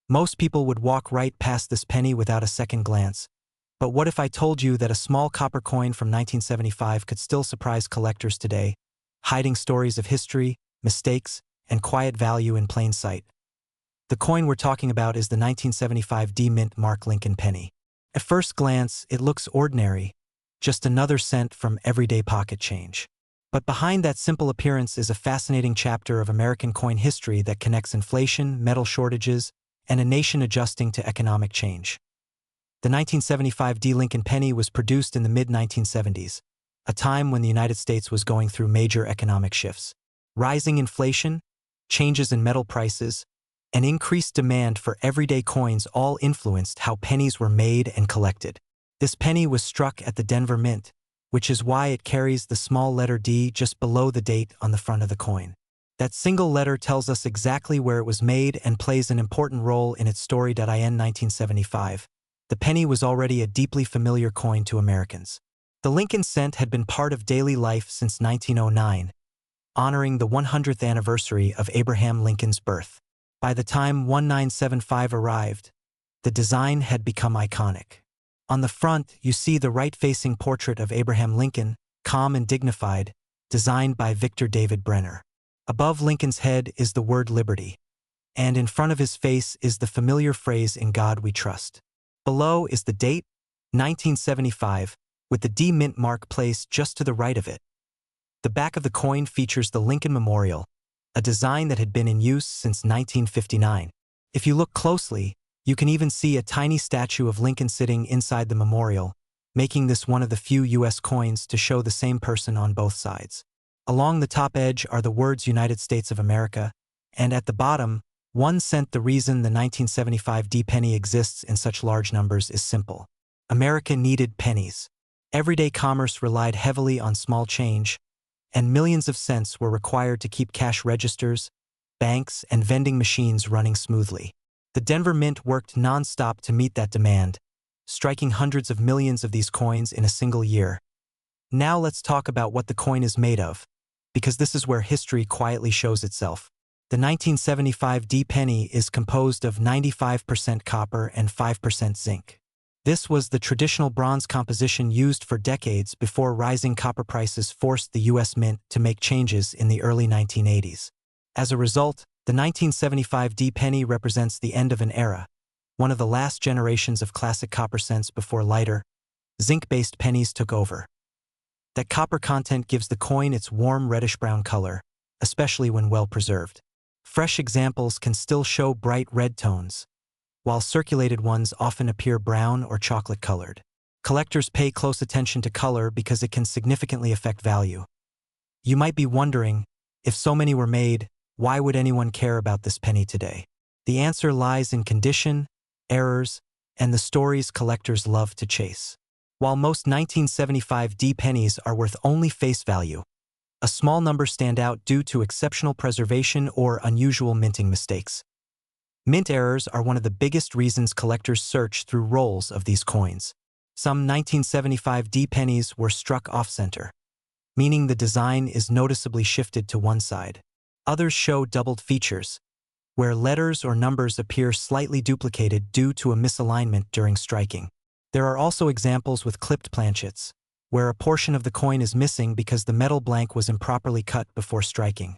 Most people would walk right past this penny without a second glance. But what if I told you that a small copper coin from 1975 could still surprise collectors today, hiding stories of history, mistakes, and quiet value in plain sight? The coin we're talking about is the 1975 D-Mint Mark Lincoln penny. At first glance, it looks ordinary, just another cent from everyday pocket change. But behind that simple appearance is a fascinating chapter of American coin history that connects inflation, metal shortages, and a nation adjusting to economic change. The 1975 D. Lincoln penny was produced in the mid-1970s, a time when the United States was going through major economic shifts. Rising inflation, changes in metal prices, and increased demand for everyday coins all influenced how pennies were made and collected. This penny was struck at the Denver Mint, which is why it carries the small letter D just below the date on the front of the coin. That single letter tells us exactly where it was made and plays an important role in its story. In 1975, the penny was already a deeply familiar coin to Americans. The Lincoln cent had been part of daily life since 1909, honoring the 100th anniversary of Abraham Lincoln's birth. By the time 1975 arrived, the design had become iconic. On the front, you see the right-facing portrait of Abraham Lincoln, calm and dignified, designed by Victor David Brenner. Above Lincoln's head is the word liberty, and in front of his face is the familiar phrase, "In God we trust." Below is the date, 1975, with the D Mint mark placed just to the right of it. The back of the coin features the Lincoln Memorial, a design that had been in use since 1959. If you look closely, you can even see a tiny statue of Lincoln sitting inside the memorial, making this one of the few U.S. coins to show the same person on both sides. Along the top edge are the words United States of America, and at the bottom, 1 cent. The reason the 1975 D penny exists in such large numbers is simple. America needed pennies. Everyday commerce relied heavily on small change, and millions of cents were required to keep cash registers, banks, and vending machines running smoothly. The Denver Mint worked non-stop to meet that demand, striking hundreds of millions of these coins in a single year. Now let's talk about what the coin is made of, because this is where history quietly shows itself. The 1975 D penny is composed of 95% copper and 5% zinc. This was the traditional bronze composition used for decades before rising copper prices forced the U.S. Mint to make changes in the early 1980s. As a result, the 1975 D penny represents the end of an era, one of the last generations of classic copper cents before lighter, zinc-based pennies took over. That copper content gives the coin its warm reddish-brown color, especially when well-preserved. Fresh examples can still show bright red tones, while circulated ones often appear brown or chocolate-colored. Collectors pay close attention to color because it can significantly affect value. You might be wondering, if so many were made, why would anyone care about this penny today? The answer lies in condition, errors, and the stories collectors love to chase. While most 1975 D pennies are worth only face value, a small number stand out due to exceptional preservation or unusual minting mistakes. Mint errors are one of the biggest reasons collectors search through rolls of these coins. Some 1975 D pennies were struck off-center, meaning the design is noticeably shifted to one side. Others show doubled features, where letters or numbers appear slightly duplicated due to a misalignment during striking. There are also examples with clipped planchets, where a portion of the coin is missing because the metal blank was improperly cut before striking.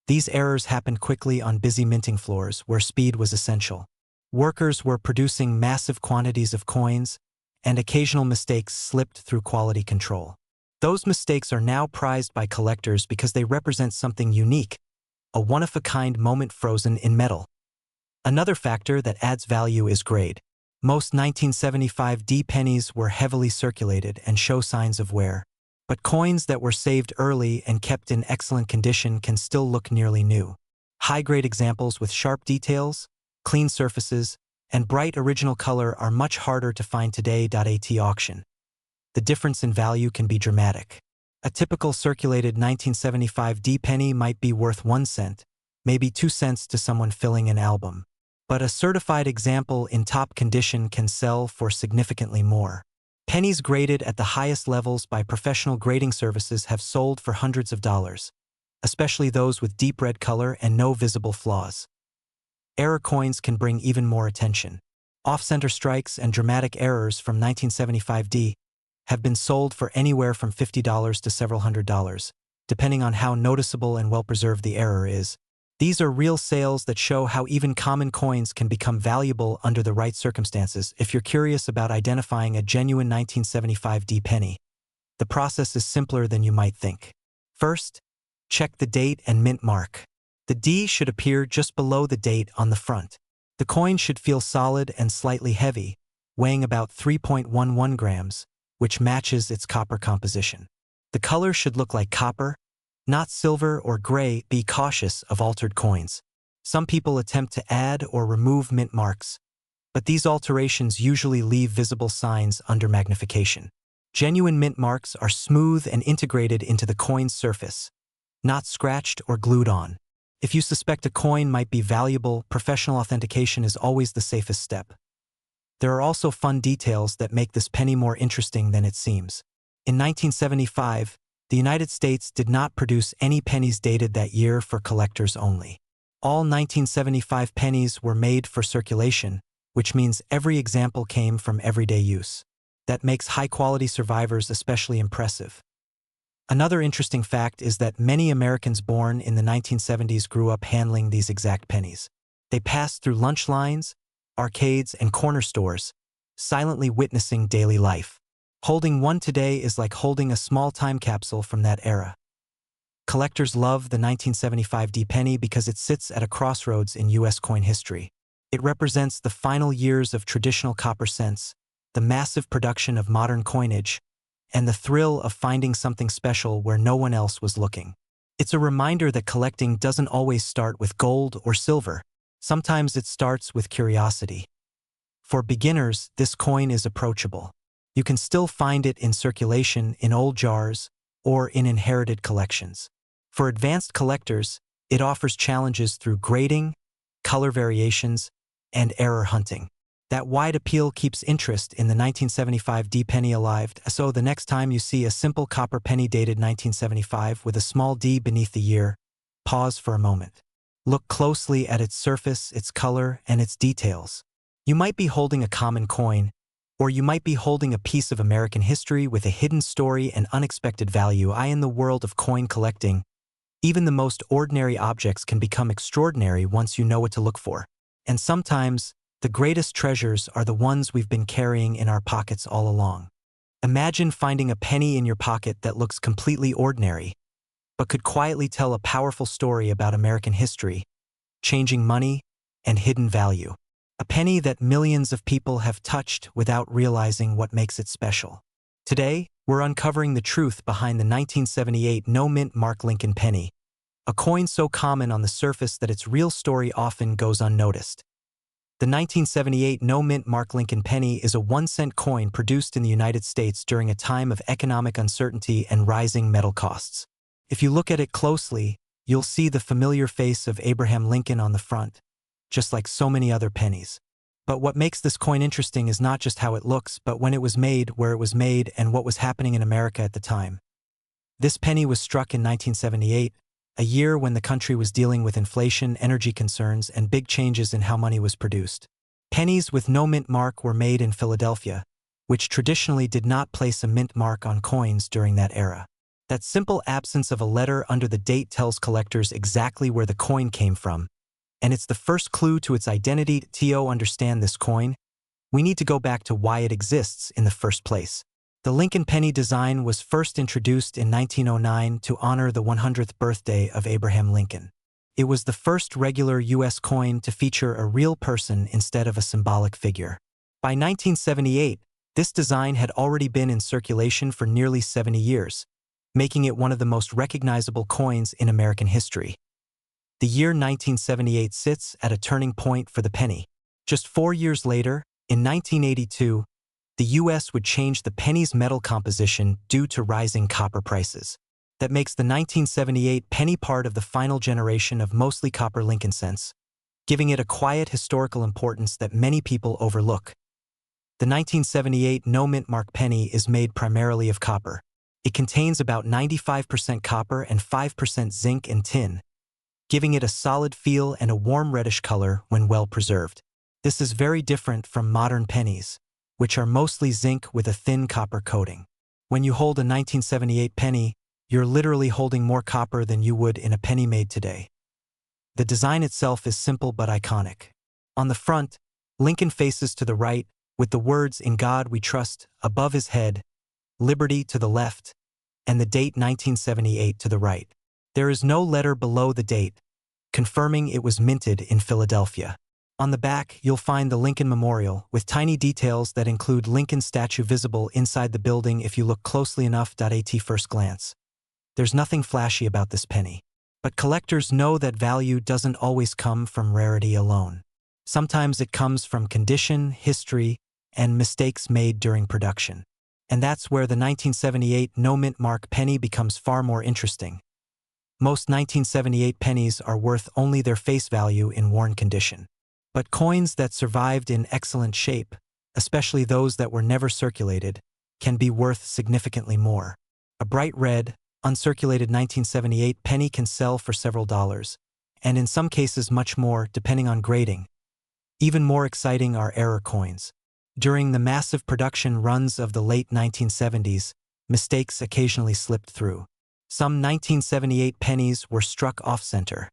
These errors happened quickly on busy minting floors where speed was essential. Workers were producing massive quantities of coins, and occasional mistakes slipped through quality control. Those mistakes are now prized by collectors because they represent something unique, a one-of-a-kind moment frozen in metal. Another factor that adds value is grade. Most 1975 D pennies were heavily circulated and show signs of wear, but coins that were saved early and kept in excellent condition can still look nearly new. High-grade examples with sharp details, clean surfaces, and bright original color are much harder to find today. At auction, the difference in value can be dramatic. A typical circulated 1975 D penny might be worth 1 cent, maybe 2 cents to someone filling an album. But a certified example in top condition can sell for significantly more. Pennies graded at the highest levels by professional grading services have sold for hundreds of dollars, especially those with deep red color and no visible flaws. Error coins can bring even more attention. Off-center strikes and dramatic errors from 1975D have been sold for anywhere from $50 to several $100s, depending on how noticeable and well-preserved the error is. These are real sales that show how even common coins can become valuable under the right circumstances. If you're curious about identifying a genuine 1975D penny, the process is simpler than you might think. First, check the date and mint mark. The D should appear just below the date on the front. The coin should feel solid and slightly heavy, weighing about 3.11 grams, which matches its copper composition. The color should look like copper, not silver or gray. Be cautious of altered coins. Some people attempt to add or remove mint marks, but these alterations usually leave visible signs under magnification. Genuine mint marks are smooth and integrated into the coin's surface, not scratched or glued on. If you suspect a coin might be valuable, professional authentication is always the safest step. There are also fun details that make this penny more interesting than it seems. In 1975, the United States did not produce any pennies dated that year for collectors only. All 1975 pennies were made for circulation, which means every example came from everyday use. That makes high-quality survivors especially impressive. Another interesting fact is that many Americans born in the 1970s grew up handling these exact pennies. They passed through lunch lines, arcades, and corner stores, silently witnessing daily life. Holding one today is like holding a small time capsule from that era. Collectors love the 1975D penny because it sits at a crossroads in U.S. coin history. It represents the final years of traditional copper cents, the massive production of modern coinage, and the thrill of finding something special where no one else was looking. It's a reminder that collecting doesn't always start with gold or silver. Sometimes it starts with curiosity. For beginners, this coin is approachable. You can still find it in circulation in old jars or in inherited collections. For advanced collectors, it offers challenges through grading, color variations, and error hunting. That wide appeal keeps interest in the 1975D penny alive, so the next time you see a simple copper penny dated 1975 with a small D beneath the year, pause for a moment. Look closely at its surface, its color, and its details. You might be holding a common coin, or you might be holding a piece of American history with a hidden story and unexpected value. In the world of coin collecting, even the most ordinary objects can become extraordinary once you know what to look for. And sometimes, the greatest treasures are the ones we've been carrying in our pockets all along. Imagine finding a penny in your pocket that looks completely ordinary, but could quietly tell a powerful story about American history, changing money, and hidden value. A penny that millions of people have touched without realizing what makes it special. Today, we're uncovering the truth behind the 1978 no-mint mark Lincoln penny, a coin so common on the surface that its real story often goes unnoticed. The 1978 no-mint mark Lincoln penny is a 1-cent coin produced in the United States during a time of economic uncertainty and rising metal costs. If you look at it closely, you'll see the familiar face of Abraham Lincoln on the front, just like so many other pennies. But what makes this coin interesting is not just how it looks, but when it was made, where it was made, and what was happening in America at the time. This penny was struck in 1978, a year when the country was dealing with inflation, energy concerns, and big changes in how money was produced. Pennies with no mint mark were made in Philadelphia, which traditionally did not place a mint mark on coins during that era. That simple absence of a letter under the date tells collectors exactly where the coin came from, and it's the first clue to its identity. To understand this coin, we need to go back to why it exists in the first place. The Lincoln penny design was first introduced in 1909 to honor the 100th birthday of Abraham Lincoln. It was the first regular U.S. coin to feature a real person instead of a symbolic figure. By 1978, this design had already been in circulation for nearly 70 years, making it one of the most recognizable coins in American history. The year 1978 sits at a turning point for the penny. Just 4 years later, in 1982, the U.S. would change the penny's metal composition due to rising copper prices. That makes the 1978 penny part of the final generation of mostly copper Lincoln cents, giving it a quiet historical importance that many people overlook. The 1978 no-mint mark penny is made primarily of copper. It contains about 95% copper and 5% zinc and tin, giving it a solid feel and a warm reddish color when well preserved. This is very different from modern pennies, which are mostly zinc with a thin copper coating. When you hold a 1978 penny, you're literally holding more copper than you would in a penny made today. The design itself is simple but iconic. On the front, Lincoln faces to the right, with the words "In God We Trust" above his head, "Liberty" to the left, and the date 1978 to the right. There is no letter below the date, confirming it was minted in Philadelphia. On the back, you'll find the Lincoln Memorial, with tiny details that include Lincoln's statue visible inside the building if you look closely enough. At first glance, there's nothing flashy about this penny. But collectors know that value doesn't always come from rarity alone. Sometimes it comes from condition, history, and mistakes made during production. And that's where the 1978 no-mint mark penny becomes far more interesting. Most 1978 pennies are worth only their face value in worn condition. But coins that survived in excellent shape, especially those that were never circulated, can be worth significantly more. A bright red, uncirculated 1978 penny can sell for several dollars, and in some cases much more, depending on grading. Even more exciting are error coins. During the massive production runs of the late 1970s, mistakes occasionally slipped through. Some 1978 pennies were struck off-center,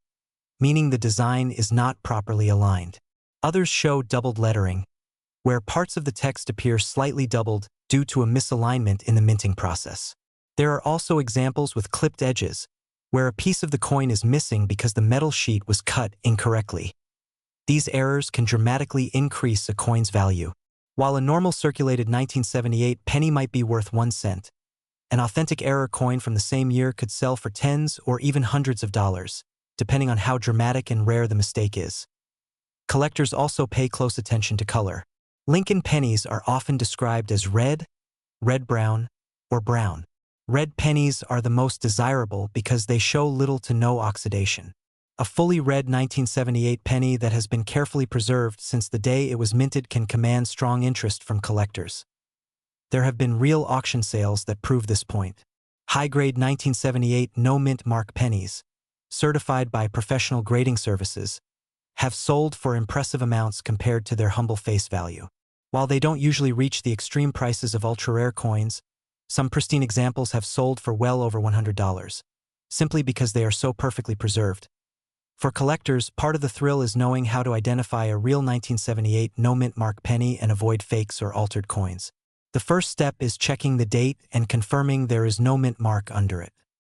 meaning the design is not properly aligned. Others show doubled lettering, where parts of the text appear slightly doubled due to a misalignment in the minting process. There are also examples with clipped edges, where a piece of the coin is missing because the metal sheet was cut incorrectly. These errors can dramatically increase a coin's value. While a normal circulated 1978 penny might be worth 1 cent, an authentic error coin from the same year could sell for tens or even hundreds of dollars, depending on how dramatic and rare the mistake is. Collectors also pay close attention to color. Lincoln pennies are often described as red, red-brown, or brown. Red pennies are the most desirable because they show little to no oxidation. A fully red 1978 penny that has been carefully preserved since the day it was minted can command strong interest from collectors. There have been real auction sales that prove this point. High-grade 1978 no-mint mark pennies, certified by professional grading services, have sold for impressive amounts compared to their humble face value. While they don't usually reach the extreme prices of ultra-rare coins, some pristine examples have sold for well over $100, simply because they are so perfectly preserved. For collectors, part of the thrill is knowing how to identify a real 1978 no-mint mark penny and avoid fakes or altered coins. The first step is checking the date and confirming there is no mint mark under it.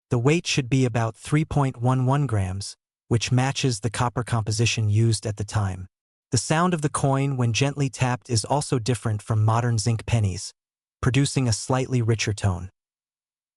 The weight should be about 3.11 grams, which matches the copper composition used at the time. The sound of the coin when gently tapped is also different from modern zinc pennies, producing a slightly richer tone.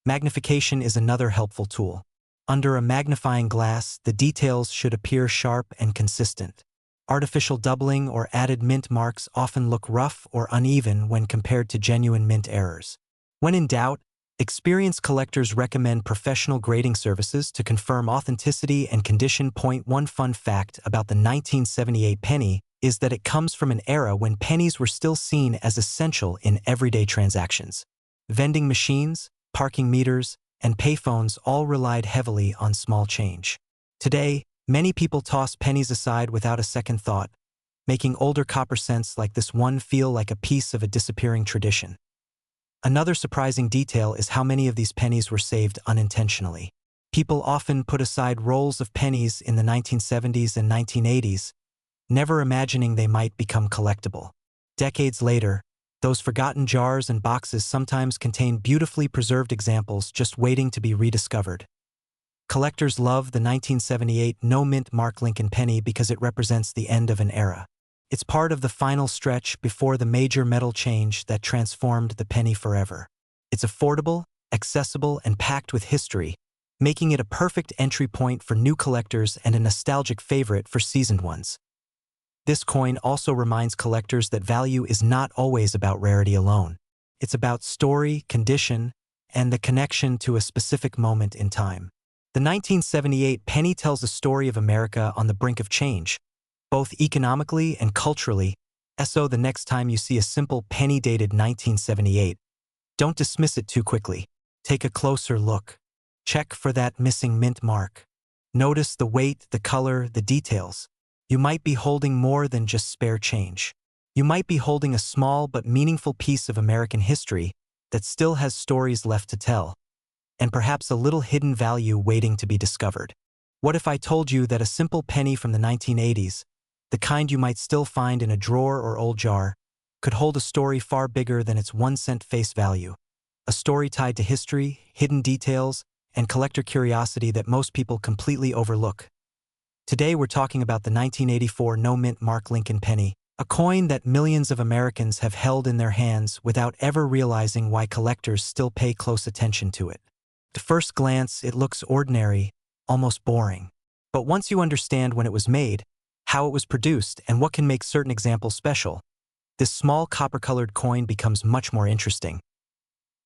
Magnification is another helpful tool. Under a magnifying glass, the details should appear sharp and consistent. Artificial doubling or added mint marks often look rough or uneven when compared to genuine mint errors. When in doubt, experienced collectors recommend professional grading services to confirm authenticity and condition. One fun fact about the 1978 penny is that it comes from an era when pennies were still seen as essential in everyday transactions. Vending machines, parking meters, and payphones all relied heavily on small change. Today, many people toss pennies aside without a second thought, making older copper cents like this one feel like a piece of a disappearing tradition. Another surprising detail is how many of these pennies were saved unintentionally. People often put aside rolls of pennies in the 1970s and 1980s, never imagining they might become collectible. Decades later, those forgotten jars and boxes sometimes contain beautifully preserved examples just waiting to be rediscovered. Collectors love the 1978 no-mint mark Lincoln penny because it represents the end of an era. It's part of the final stretch before the major metal change that transformed the penny forever. It's affordable, accessible, and packed with history, making it a perfect entry point for new collectors and a nostalgic favorite for seasoned ones. This coin also reminds collectors that value is not always about rarity alone. It's about story, condition, and the connection to a specific moment in time. The 1978 penny tells a story of America on the brink of change, both economically and culturally. So the next time you see a simple penny dated 1978, don't dismiss it too quickly. Take a closer look. Check for that missing mint mark. Notice the weight, the color, the details. You might be holding more than just spare change. You might be holding a small but meaningful piece of American history that still has stories left to tell, and perhaps a little hidden value waiting to be discovered. What if I told you that a simple penny from the 1980s, the kind you might still find in a drawer or old jar, could hold a story far bigger than its 1 cent face value? A story tied to history, hidden details, and collector curiosity that most people completely overlook. Today we're talking about the 1984 no-mint mark Lincoln penny, a coin that millions of Americans have held in their hands without ever realizing why collectors still pay close attention to it. At first glance, it looks ordinary, almost boring. But once you understand when it was made, how it was produced, and what can make certain examples special, this small copper-colored coin becomes much more interesting.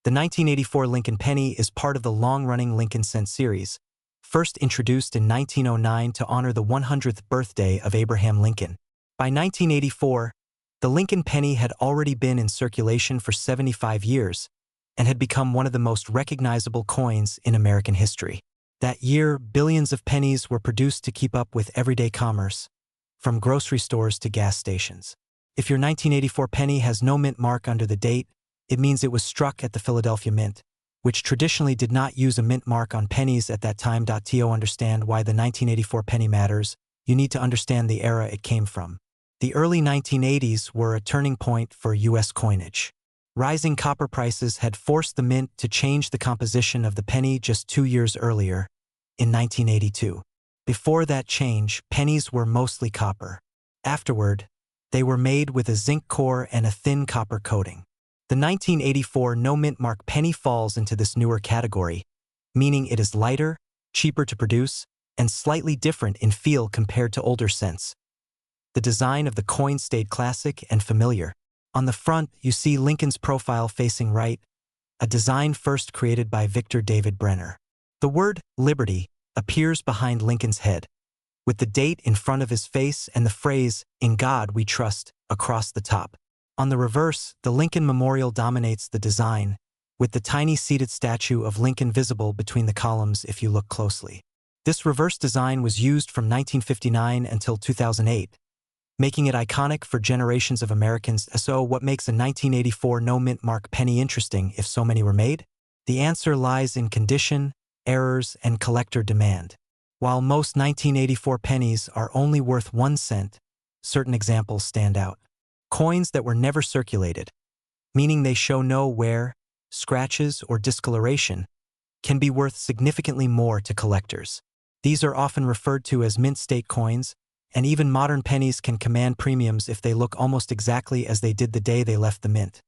The 1984 Lincoln penny is part of the long-running Lincoln cent series, first introduced in 1909 to honor the 100th birthday of Abraham Lincoln. By 1984, the Lincoln penny had already been in circulation for 75 years and had become one of the most recognizable coins in American history. That year, billions of pennies were produced to keep up with everyday commerce, from grocery stores to gas stations. If your 1984 penny has no mint mark under the date, it means it was struck at the Philadelphia Mint, which traditionally did not use a mint mark on pennies at that time. To understand why the 1984 penny matters, you need to understand the era it came from. The early 1980s were a turning point for U.S. coinage. Rising copper prices had forced the mint to change the composition of the penny just 2 years earlier, in 1982. Before that change, pennies were mostly copper. Afterward, they were made with a zinc core and a thin copper coating. The 1984 no-mint mark penny falls into this newer category, meaning it is lighter, cheaper to produce, and slightly different in feel compared to older cents. The design of the coin stayed classic and familiar. On the front, you see Lincoln's profile facing right, a design first created by Victor David Brenner. The word Liberty appears behind Lincoln's head, with the date in front of his face and the phrase, "In God We Trust," across the top. On the reverse, the Lincoln Memorial dominates the design, with the tiny seated statue of Lincoln visible between the columns if you look closely. This reverse design was used from 1959 until 2008, making it iconic for generations of Americans. So what makes a 1984 no-mint mark penny interesting if so many were made? The answer lies in condition, errors, and collector demand. While most 1984 pennies are only worth 1 cent, certain examples stand out. Coins that were never circulated, meaning they show no wear, scratches, or discoloration, can be worth significantly more to collectors. These are often referred to as mint state coins, and even modern pennies can command premiums if they look almost exactly as they did the day they left the mint.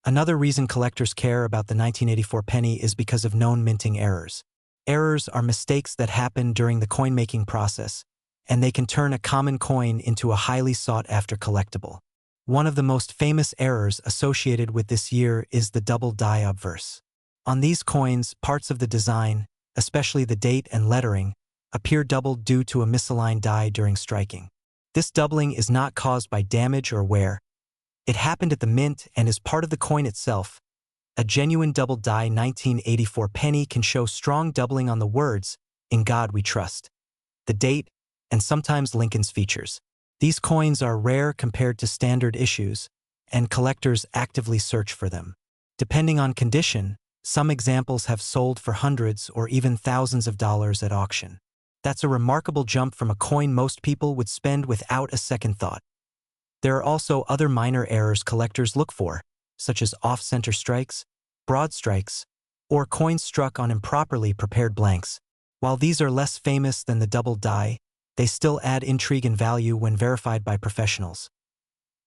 Another reason collectors care about the 1984 penny is because of known minting errors. Errors are mistakes that happen during the coin-making process, and they can turn a common coin into a highly sought-after collectible. One of the most famous errors associated with this year is the double die obverse. On these coins, parts of the design, especially the date and lettering, appear doubled due to a misaligned die during striking. This doubling is not caused by damage or wear. It happened at the mint and is part of the coin itself. A genuine double die 1984 penny can show strong doubling on the words, "In God We Trust," the date, and sometimes Lincoln's features. These coins are rare compared to standard issues, and collectors actively search for them. Depending on condition, some examples have sold for hundreds or even thousands of dollars at auction. That's a remarkable jump from a coin most people would spend without a second thought. There are also other minor errors collectors look for, such as off-center strikes, broad strikes, or coins struck on improperly prepared blanks. While these are less famous than the double die, they still add intrigue and value when verified by professionals.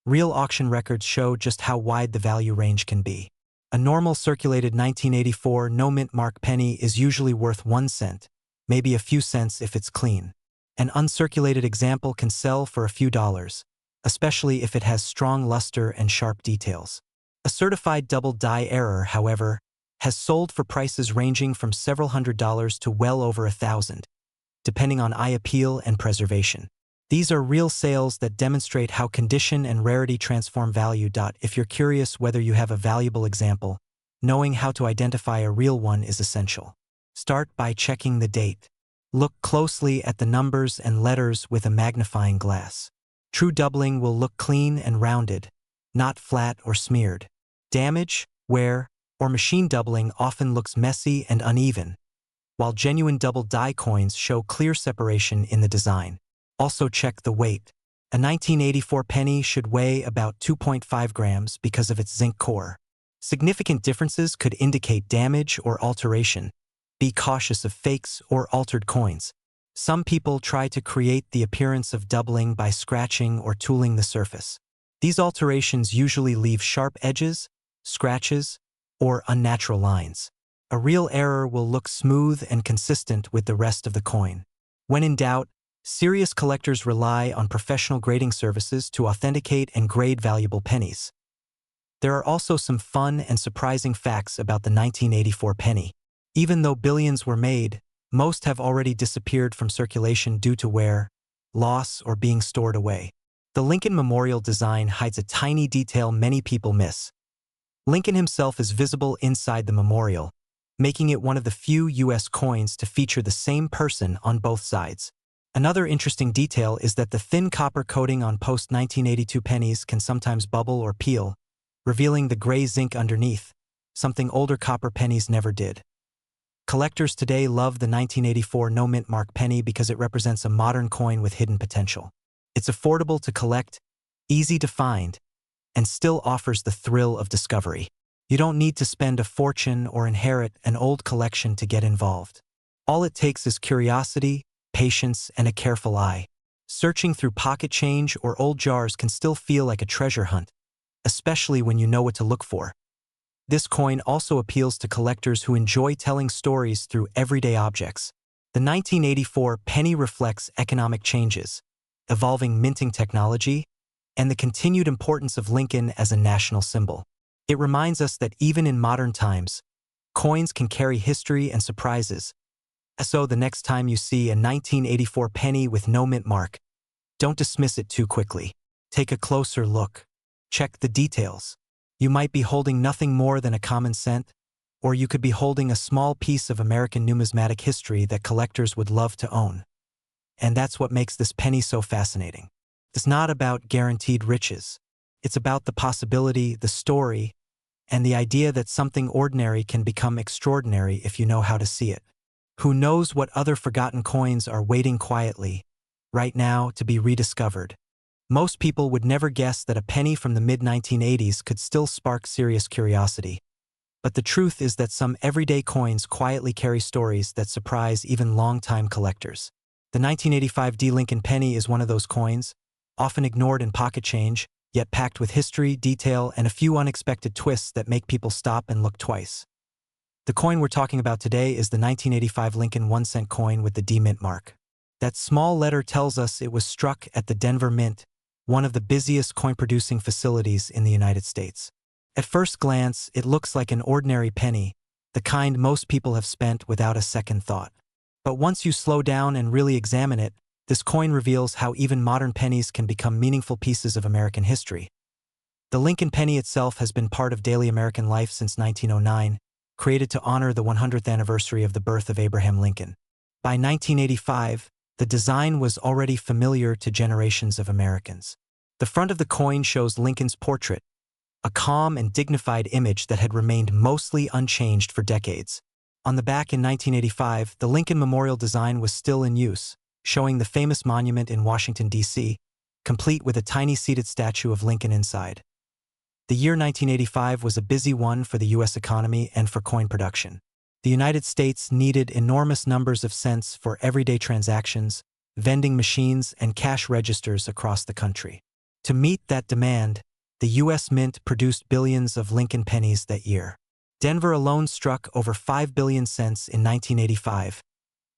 Real auction records show just how wide the value range can be. A normal circulated 1984 no-mint mark penny is usually worth 1 cent, maybe a few cents if it's clean. An uncirculated example can sell for a few dollars, especially if it has strong luster and sharp details. A certified double die error, however, has sold for prices ranging from several $100s to well over $1,000, depending on eye appeal and preservation. These are real sales that demonstrate how condition and rarity transform value. If you're curious whether you have a valuable example, knowing how to identify a real one is essential. Start by checking the date. Look closely at the numbers and letters with a magnifying glass. True doubling will look clean and rounded, not flat or smeared. Damage, wear, or machine doubling often looks messy and uneven, while genuine double die coins show clear separation in the design. Also check the weight. A 1984 penny should weigh about 2.5 grams because of its zinc core. Significant differences could indicate damage or alteration. Be cautious of fakes or altered coins. Some people try to create the appearance of doubling by scratching or tooling the surface. These alterations usually leave sharp edges, scratches, or unnatural lines. A real error will look smooth and consistent with the rest of the coin. When in doubt, serious collectors rely on professional grading services to authenticate and grade valuable pennies. There are also some fun and surprising facts about the 1984 penny. Even though billions were made, most have already disappeared from circulation due to wear, loss, or being stored away. The Lincoln Memorial design hides a tiny detail many people miss. Lincoln himself is visible inside the memorial, making it one of the few U.S. coins to feature the same person on both sides. Another interesting detail is that the thin copper coating on post-1982 pennies can sometimes bubble or peel, revealing the gray zinc underneath, something older copper pennies never did. Collectors today love the 1984 no mint mark penny because it represents a modern coin with hidden potential. It's affordable to collect, easy to find, and still offers the thrill of discovery. You don't need to spend a fortune or inherit an old collection to get involved. All it takes is curiosity, patience, and a careful eye. Searching through pocket change or old jars can still feel like a treasure hunt, especially when you know what to look for. This coin also appeals to collectors who enjoy telling stories through everyday objects. The 1984 penny reflects economic changes, evolving minting technology, and the continued importance of Lincoln as a national symbol. It reminds us that even in modern times, coins can carry history and surprises. So the next time you see a 1984 penny with no mint mark, don't dismiss it too quickly. Take a closer look. Check the details. You might be holding nothing more than a common cent, or you could be holding a small piece of American numismatic history that collectors would love to own. And that's what makes this penny so fascinating. It's not about guaranteed riches. It's about the possibility, the story, and the idea that something ordinary can become extraordinary if you know how to see it. Who knows what other forgotten coins are waiting quietly, right now, to be rediscovered? Most people would never guess that a penny from the mid-1980s could still spark serious curiosity. But the truth is that some everyday coins quietly carry stories that surprise even long-time collectors. The 1985 D. Lincoln penny is one of those coins, often ignored in pocket change, yet packed with history, detail, and a few unexpected twists that make people stop and look twice. The coin we're talking about today is the 1985 Lincoln 1-cent coin with the D mint mark. That small letter tells us it was struck at the Denver Mint, one of the busiest coin-producing facilities in the United States. At first glance, it looks like an ordinary penny, the kind most people have spent without a second thought. But once you slow down and really examine it, this coin reveals how even modern pennies can become meaningful pieces of American history. The Lincoln penny itself has been part of daily American life since 1909, created to honor the 100th anniversary of the birth of Abraham Lincoln. By 1985, the design was already familiar to generations of Americans. The front of the coin shows Lincoln's portrait, a calm and dignified image that had remained mostly unchanged for decades. On the back in 1985, the Lincoln Memorial design was still in use, showing the famous monument in Washington, D.C., complete with a tiny seated statue of Lincoln inside. The year 1985 was a busy one for the U.S. economy and for coin production. The United States needed enormous numbers of cents for everyday transactions, vending machines, and cash registers across the country. To meet that demand, the U.S. Mint produced billions of Lincoln pennies that year. Denver alone struck over 5 billion cents in 1985,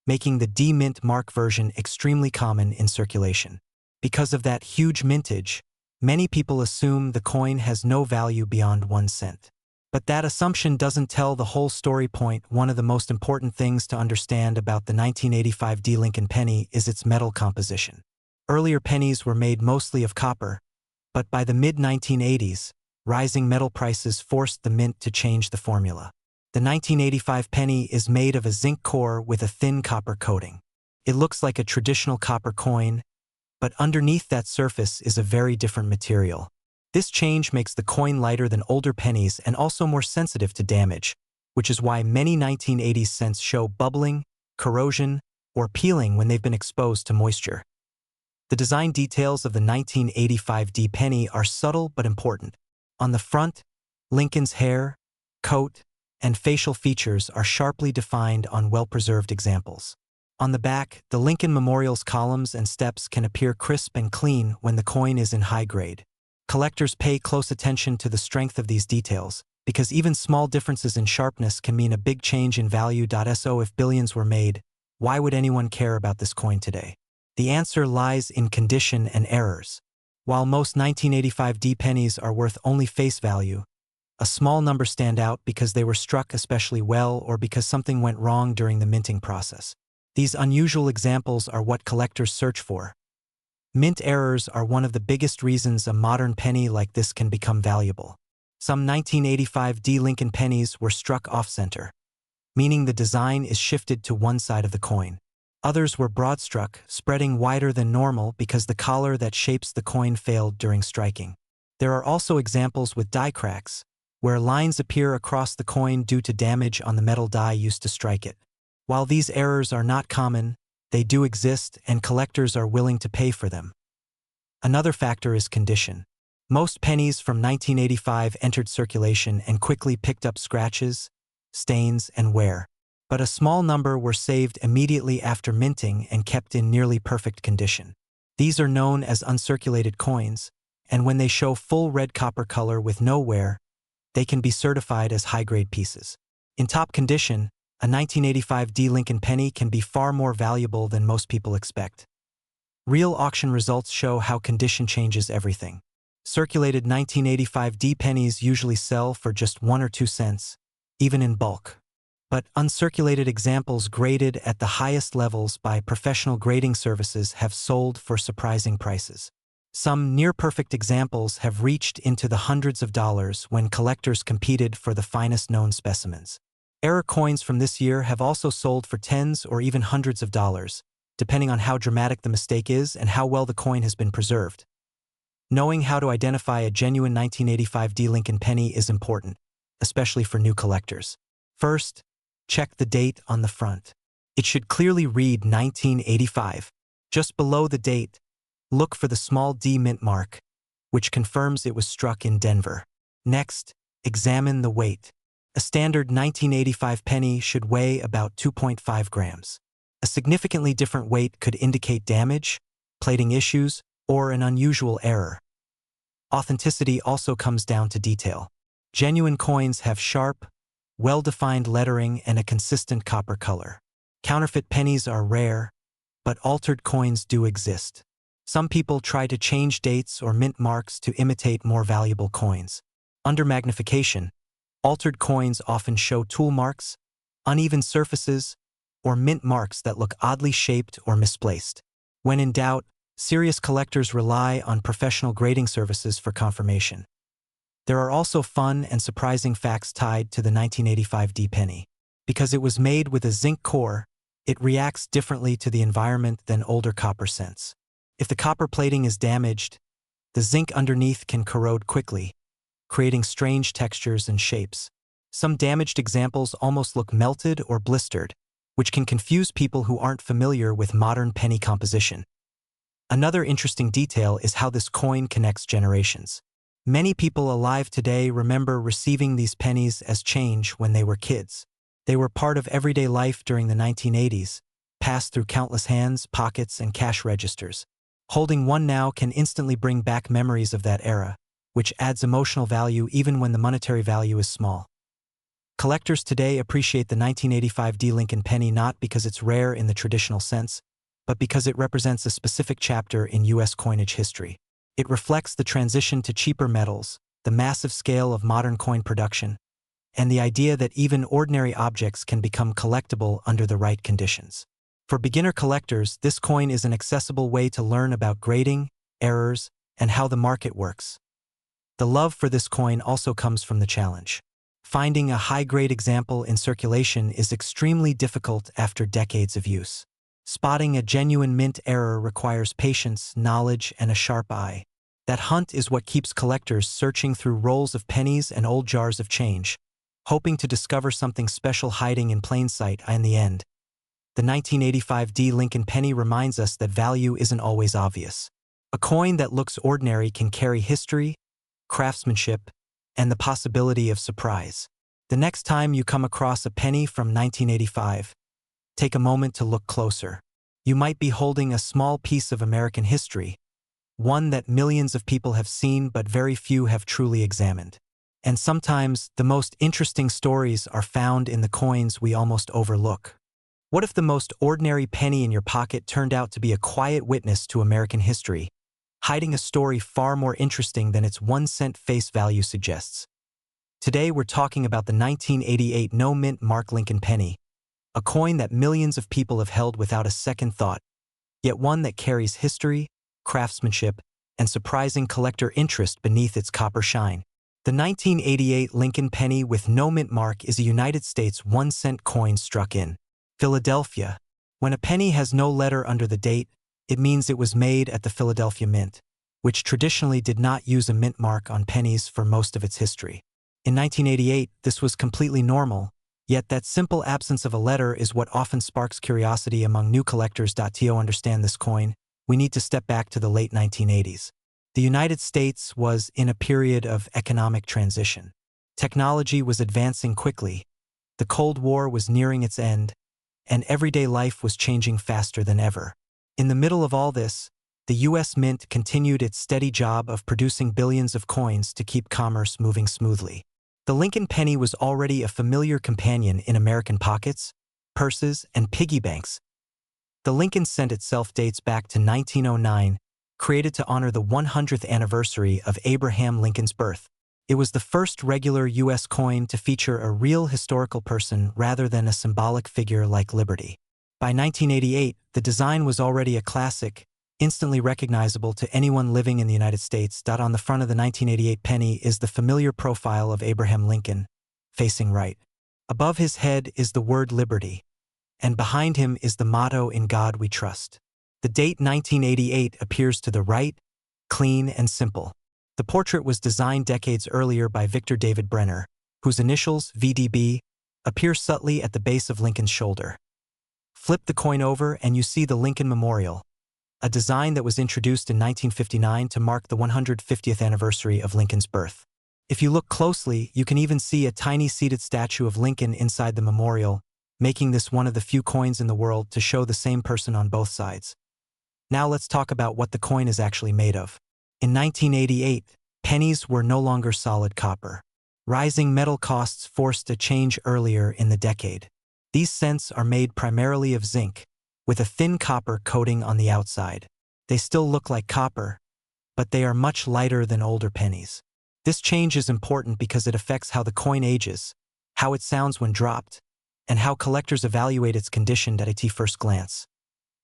making the D mint mark version extremely common in circulation. Because of that huge mintage, many people assume the coin has no value beyond 1 cent. But that assumption doesn't tell the whole story. One of the most important things to understand about the 1985 D Lincoln penny is its metal composition. Earlier pennies were made mostly of copper, but by the mid-1980s, rising metal prices forced the mint to change the formula. The 1985 penny is made of a zinc core with a thin copper coating. It looks like a traditional copper coin, but underneath that surface is a very different material. This change makes the coin lighter than older pennies and also more sensitive to damage, which is why many 1980s cents show bubbling, corrosion, or peeling when they've been exposed to moisture. The design details of the 1985 D penny are subtle but important. On the front, Lincoln's hair, coat, and facial features are sharply defined on well-preserved examples. On the back, the Lincoln Memorial's columns and steps can appear crisp and clean when the coin is in high grade. Collectors pay close attention to the strength of these details, because even small differences in sharpness can mean a big change in value. So if billions were made, why would anyone care about this coin today? The answer lies in condition and errors. While most 1985 D pennies are worth only face value, a small number stand out because they were struck especially well or because something went wrong during the minting process. These unusual examples are what collectors search for. Mint errors are one of the biggest reasons a modern penny like this can become valuable. Some 1985 D Lincoln pennies were struck off-center, meaning the design is shifted to one side of the coin. Others were broad-struck, spreading wider than normal because the collar that shapes the coin failed during striking. There are also examples with die cracks, where lines appear across the coin due to damage on the metal die used to strike it. While these errors are not common, they do exist and collectors are willing to pay for them. Another factor is condition. Most pennies from 1985 entered circulation and quickly picked up scratches, stains, and wear. But a small number were saved immediately after minting and kept in nearly perfect condition. These are known as uncirculated coins, and when they show full red copper color with no wear, they can be certified as high-grade pieces. In top condition, a 1985 D Lincoln penny can be far more valuable than most people expect. Real auction results show how condition changes everything. Circulated 1985 D pennies usually sell for just 1 or 2 cents, even in bulk. But uncirculated examples graded at the highest levels by professional grading services have sold for surprising prices. Some near-perfect examples have reached into the hundreds of dollars when collectors competed for the finest known specimens. Error coins from this year have also sold for tens or even hundreds of dollars, depending on how dramatic the mistake is and how well the coin has been preserved. Knowing how to identify a genuine 1985 D Lincoln penny is important, especially for new collectors. First, check the date on the front. It should clearly read 1985. Just below the date, look for the small D mint mark, which confirms it was struck in Denver. Next, examine the weight. A standard 1985 penny should weigh about 2.5 grams. A significantly different weight could indicate damage, plating issues, or an unusual error. Authenticity also comes down to detail. Genuine coins have sharp, well-defined lettering and a consistent copper color. Counterfeit pennies are rare, but altered coins do exist. Some people try to change dates or mint marks to imitate more valuable coins. Under magnification, altered coins often show tool marks, uneven surfaces, or mint marks that look oddly shaped or misplaced. When in doubt, serious collectors rely on professional grading services for confirmation. There are also fun and surprising facts tied to the 1985 D penny. Because it was made with a zinc core, it reacts differently to the environment than older copper cents. If the copper plating is damaged, the zinc underneath can corrode quickly, creating strange textures and shapes. Some damaged examples almost look melted or blistered, which can confuse people who aren't familiar with modern penny composition. Another interesting detail is how this coin connects generations. Many people alive today remember receiving these pennies as change when they were kids. They were part of everyday life during the 1980s, passed through countless hands, pockets, and cash registers. Holding one now can instantly bring back memories of that era, which adds emotional value even when the monetary value is small. Collectors today appreciate the 1985 D Lincoln penny not because it's rare in the traditional sense, but because it represents a specific chapter in U.S. coinage history. It reflects the transition to cheaper metals, the massive scale of modern coin production, and the idea that even ordinary objects can become collectible under the right conditions. For beginner collectors, this coin is an accessible way to learn about grading, errors, and how the market works. The love for this coin also comes from the challenge. Finding a high-grade example in circulation is extremely difficult after decades of use. Spotting a genuine mint error requires patience, knowledge, and a sharp eye. That hunt is what keeps collectors searching through rolls of pennies and old jars of change, hoping to discover something special hiding in plain sight. In the end, the 1985 D Lincoln penny reminds us that value isn't always obvious. A coin that looks ordinary can carry history, craftsmanship, and the possibility of surprise. The next time you come across a penny from 1985, take a moment to look closer. You might be holding a small piece of American history, one that millions of people have seen but very few have truly examined. And sometimes the most interesting stories are found in the coins we almost overlook. What if the most ordinary penny in your pocket turned out to be a quiet witness to American history, hiding a story far more interesting than its 1-cent face value suggests? Today we're talking about the 1988 no-mint mark Lincoln penny, a coin that millions of people have held without a second thought, yet one that carries history, craftsmanship, and surprising collector interest beneath its copper shine. The 1988 Lincoln penny with no mint mark is a United States 1-cent coin struck in Philadelphia. When a penny has no letter under the date, it means it was made at the Philadelphia Mint, which traditionally did not use a mint mark on pennies for most of its history. In 1988, this was completely normal, yet that simple absence of a letter is what often sparks curiosity among new collectors. To understand this coin, we need to step back to the late 1980s. The United States was in a period of economic transition. Technology was advancing quickly, the Cold War was nearing its end, and everyday life was changing faster than ever. In the middle of all this, the U.S. Mint continued its steady job of producing billions of coins to keep commerce moving smoothly. The Lincoln penny was already a familiar companion in American pockets, purses, and piggy banks. The Lincoln cent itself dates back to 1909, created to honor the 100th anniversary of Abraham Lincoln's birth. It was the first regular U.S. coin to feature a real historical person rather than a symbolic figure like Liberty. By 1988, the design was already a classic, instantly recognizable to anyone living in the United States. On the front of the 1988 penny is the familiar profile of Abraham Lincoln, facing right. Above his head is the word Liberty, and behind him is the motto "In God We Trust." The date 1988 appears to the right, clean and simple. The portrait was designed decades earlier by Victor David Brenner, whose initials, VDB, appear subtly at the base of Lincoln's shoulder. Flip the coin over and you see the Lincoln Memorial, a design that was introduced in 1959 to mark the 150th anniversary of Lincoln's birth. If you look closely, you can even see a tiny seated statue of Lincoln inside the memorial, making this one of the few coins in the world to show the same person on both sides. Now let's talk about what the coin is actually made of. In 1988, pennies were no longer solid copper. Rising metal costs forced a change earlier in the decade. These cents are made primarily of zinc, with a thin copper coating on the outside. They still look like copper, but they are much lighter than older pennies. This change is important because it affects how the coin ages, how it sounds when dropped, and how collectors evaluate its condition at a first glance.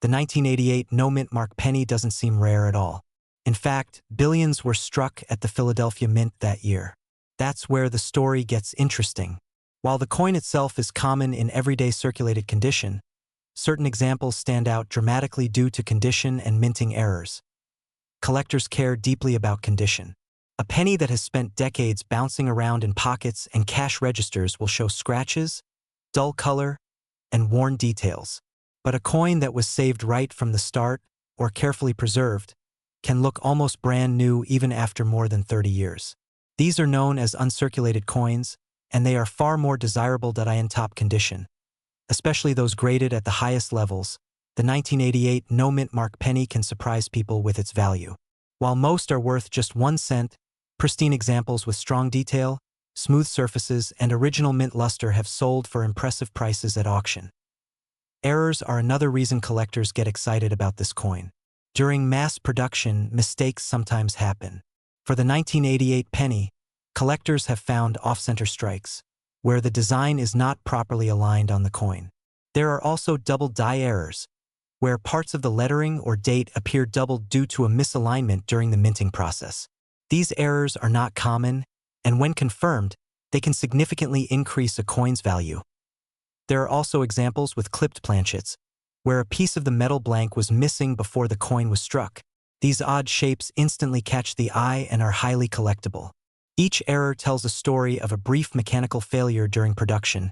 The 1988 no-mint mark penny doesn't seem rare at all. In fact, billions were struck at the Philadelphia Mint that year. That's where the story gets interesting. While the coin itself is common in everyday circulated condition, certain examples stand out dramatically due to condition and minting errors. Collectors care deeply about condition. A penny that has spent decades bouncing around in pockets and cash registers will show scratches, dull color, and worn details. But a coin that was saved right from the start, or carefully preserved, can look almost brand new even after more than 30 years. These are known as uncirculated coins, and they are far more desirable in top condition. Especially those graded at the highest levels, the 1988 no-mint mark penny can surprise people with its value. While most are worth just 1 cent, pristine examples with strong detail, smooth surfaces, and original mint luster have sold for impressive prices at auction. Errors are another reason collectors get excited about this coin. During mass production, mistakes sometimes happen. For the 1988 penny, collectors have found off-center strikes, where the design is not properly aligned on the coin. There are also double die errors, where parts of the lettering or date appear doubled due to a misalignment during the minting process. These errors are not common, and when confirmed, they can significantly increase a coin's value. There are also examples with clipped planchets, where a piece of the metal blank was missing before the coin was struck. These odd shapes instantly catch the eye and are highly collectible. Each error tells a story of a brief mechanical failure during production.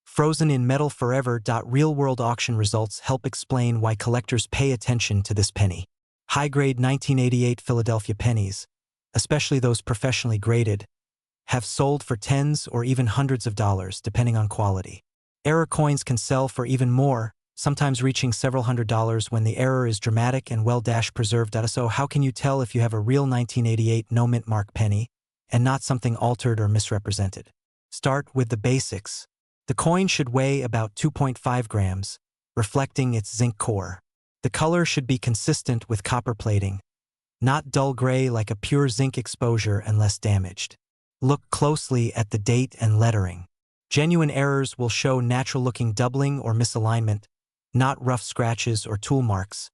Frozen in metal forever. Real-world auction results help explain why collectors pay attention to this penny. High-grade 1988 Philadelphia pennies, especially those professionally graded, have sold for tens or even hundreds of dollars, depending on quality. Error coins can sell for even more, sometimes reaching several $100s when the error is dramatic and well-preserved. So how can you tell if you have a real 1988 no-mint mark penny and not something altered or misrepresented? Start with the basics. The coin should weigh about 2.5 grams, reflecting its zinc core. The color should be consistent with copper plating, not dull gray like a pure zinc exposure and less damaged. Look closely at the date and lettering. Genuine errors will show natural-looking doubling or misalignment, not rough scratches or tool marks.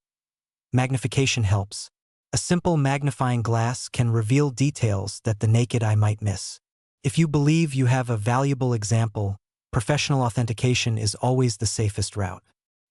Magnification helps. A simple magnifying glass can reveal details that the naked eye might miss. If you believe you have a valuable example, professional authentication is always the safest route.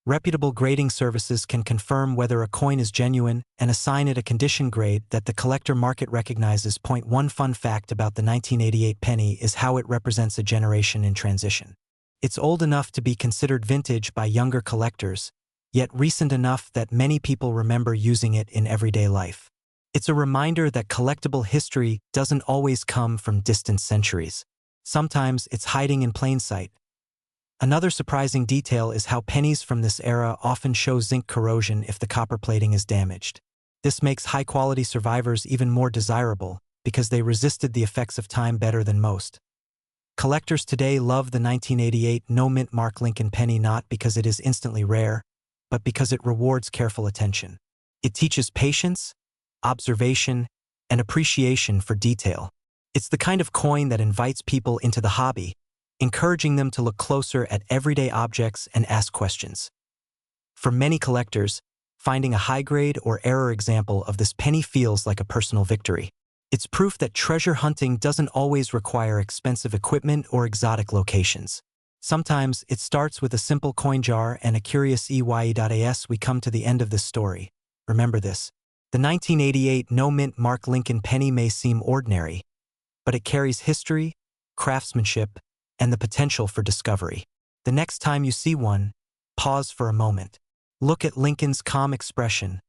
Reputable grading services can confirm whether a coin is genuine and assign it a condition grade that the collector market recognizes. One fun fact about the 1988 penny is how it represents a generation in transition. It's old enough to be considered vintage by younger collectors, yet recent enough that many people remember using it in everyday life. It's a reminder that collectible history doesn't always come from distant centuries. Sometimes it's hiding in plain sight. Another surprising detail is how pennies from this era often show zinc corrosion if the copper plating is damaged. This makes high-quality survivors even more desirable because they resisted the effects of time better than most. Collectors today love the 1988 no-mint mark Lincoln penny not because it is instantly rare, but because it rewards careful attention. It teaches patience, observation, and appreciation for detail. It's the kind of coin that invites people into the hobby, encouraging them to look closer at everyday objects and ask questions. For many collectors, finding a high-grade or error example of this penny feels like a personal victory. It's proof that treasure hunting doesn't always require expensive equipment or exotic locations. Sometimes it starts with a simple coin jar and a curious EYE.as. We come to the end of this story. Remember this. The 1988 no-mint mark Lincoln penny may seem ordinary, but it carries history, craftsmanship, and the potential for discovery. The next time you see one, pause for a moment. Look at Lincoln's calm expression,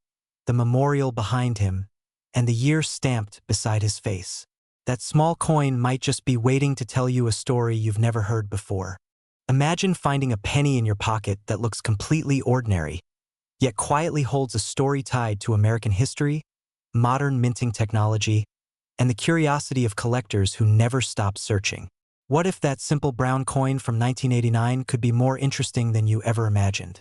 the memorial behind him, and the year stamped beside his face. That small coin might just be waiting to tell you a story you've never heard before. Imagine finding a penny in your pocket that looks completely ordinary, yet quietly holds a story tied to American history, modern minting technology, and the curiosity of collectors who never stop searching. What if that simple brown coin from 1989 could be more interesting than you ever imagined?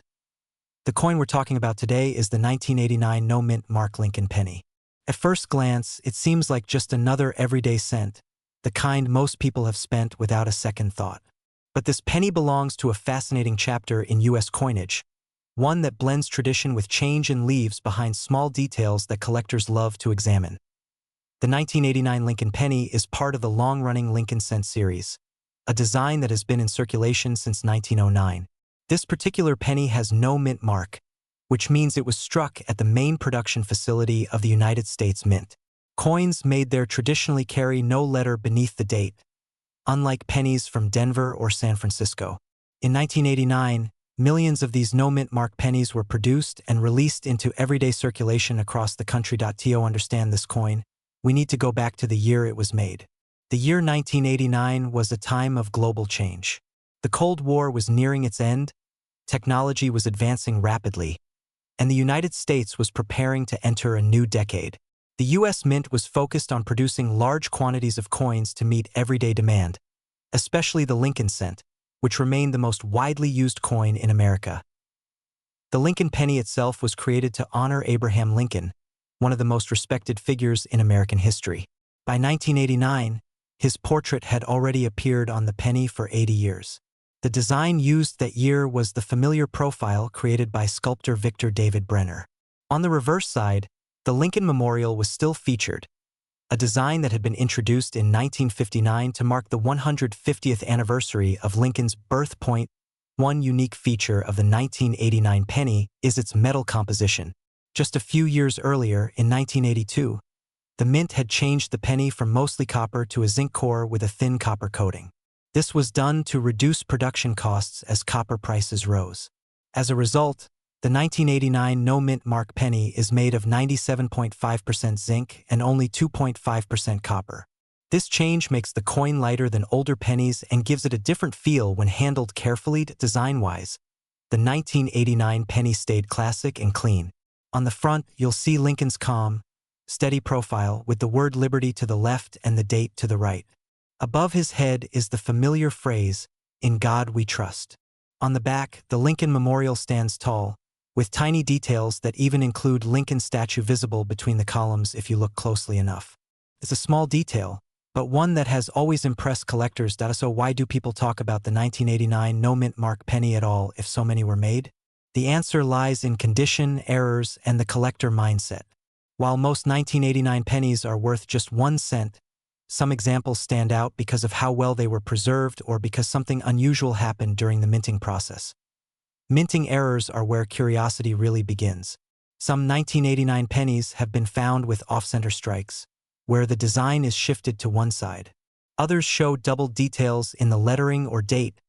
The coin we're talking about today is the 1989 no-mint mark Lincoln penny. At first glance, it seems like just another everyday cent, the kind most people have spent without a second thought. But this penny belongs to a fascinating chapter in U.S. coinage, one that blends tradition with change and leaves behind small details that collectors love to examine. The 1989 Lincoln penny is part of the long-running Lincoln cent series, a design that has been in circulation since 1909. This particular penny has no mint mark, which means it was struck at the main production facility of the United States Mint. Coins made there traditionally carry no letter beneath the date, unlike pennies from Denver or San Francisco. In 1989, millions of these no-mint mark pennies were produced and released into everyday circulation across the country. To understand this coin, we need to go back to the year it was made. The year 1989 was a time of global change. The Cold War was nearing its end, technology was advancing rapidly, and the United States was preparing to enter a new decade. The U.S. Mint was focused on producing large quantities of coins to meet everyday demand, especially the Lincoln cent, which remained the most widely used coin in America. The Lincoln penny itself was created to honor Abraham Lincoln, one of the most respected figures in American history. By 1989, his portrait had already appeared on the penny for 80 years. The design used that year was the familiar profile created by sculptor Victor David Brenner. On the reverse side, the Lincoln Memorial was still featured, a design that had been introduced in 1959 to mark the 150th anniversary of Lincoln's birth. One unique feature of the 1989 penny is its metal composition. Just a few years earlier, in 1982, the mint had changed the penny from mostly copper to a zinc core with a thin copper coating. This was done to reduce production costs as copper prices rose. As a result, the 1989 no-mint mark penny is made of 97.5% zinc and only 2.5% copper. This change makes the coin lighter than older pennies and gives it a different feel when handled carefully design-wise. The 1989 penny stayed classic and clean. On the front, you'll see Lincoln's calm, steady profile with the word Liberty to the left and the date to the right. Above his head is the familiar phrase, "In God we trust." On the back, the Lincoln Memorial stands tall, with tiny details that even include Lincoln's statue visible between the columns if you look closely enough. It's a small detail, but one that has always impressed collectors. So why do people talk about the 1989 no-mint mark penny at all if so many were made? The answer lies in condition, errors, and the collector mindset. While most 1989 pennies are worth just 1 cent, some examples stand out because of how well they were preserved or because something unusual happened during the minting process. Minting errors are where curiosity really begins. Some 1989 pennies have been found with off-center strikes, where the design is shifted to one side. Others show double details in the lettering or date,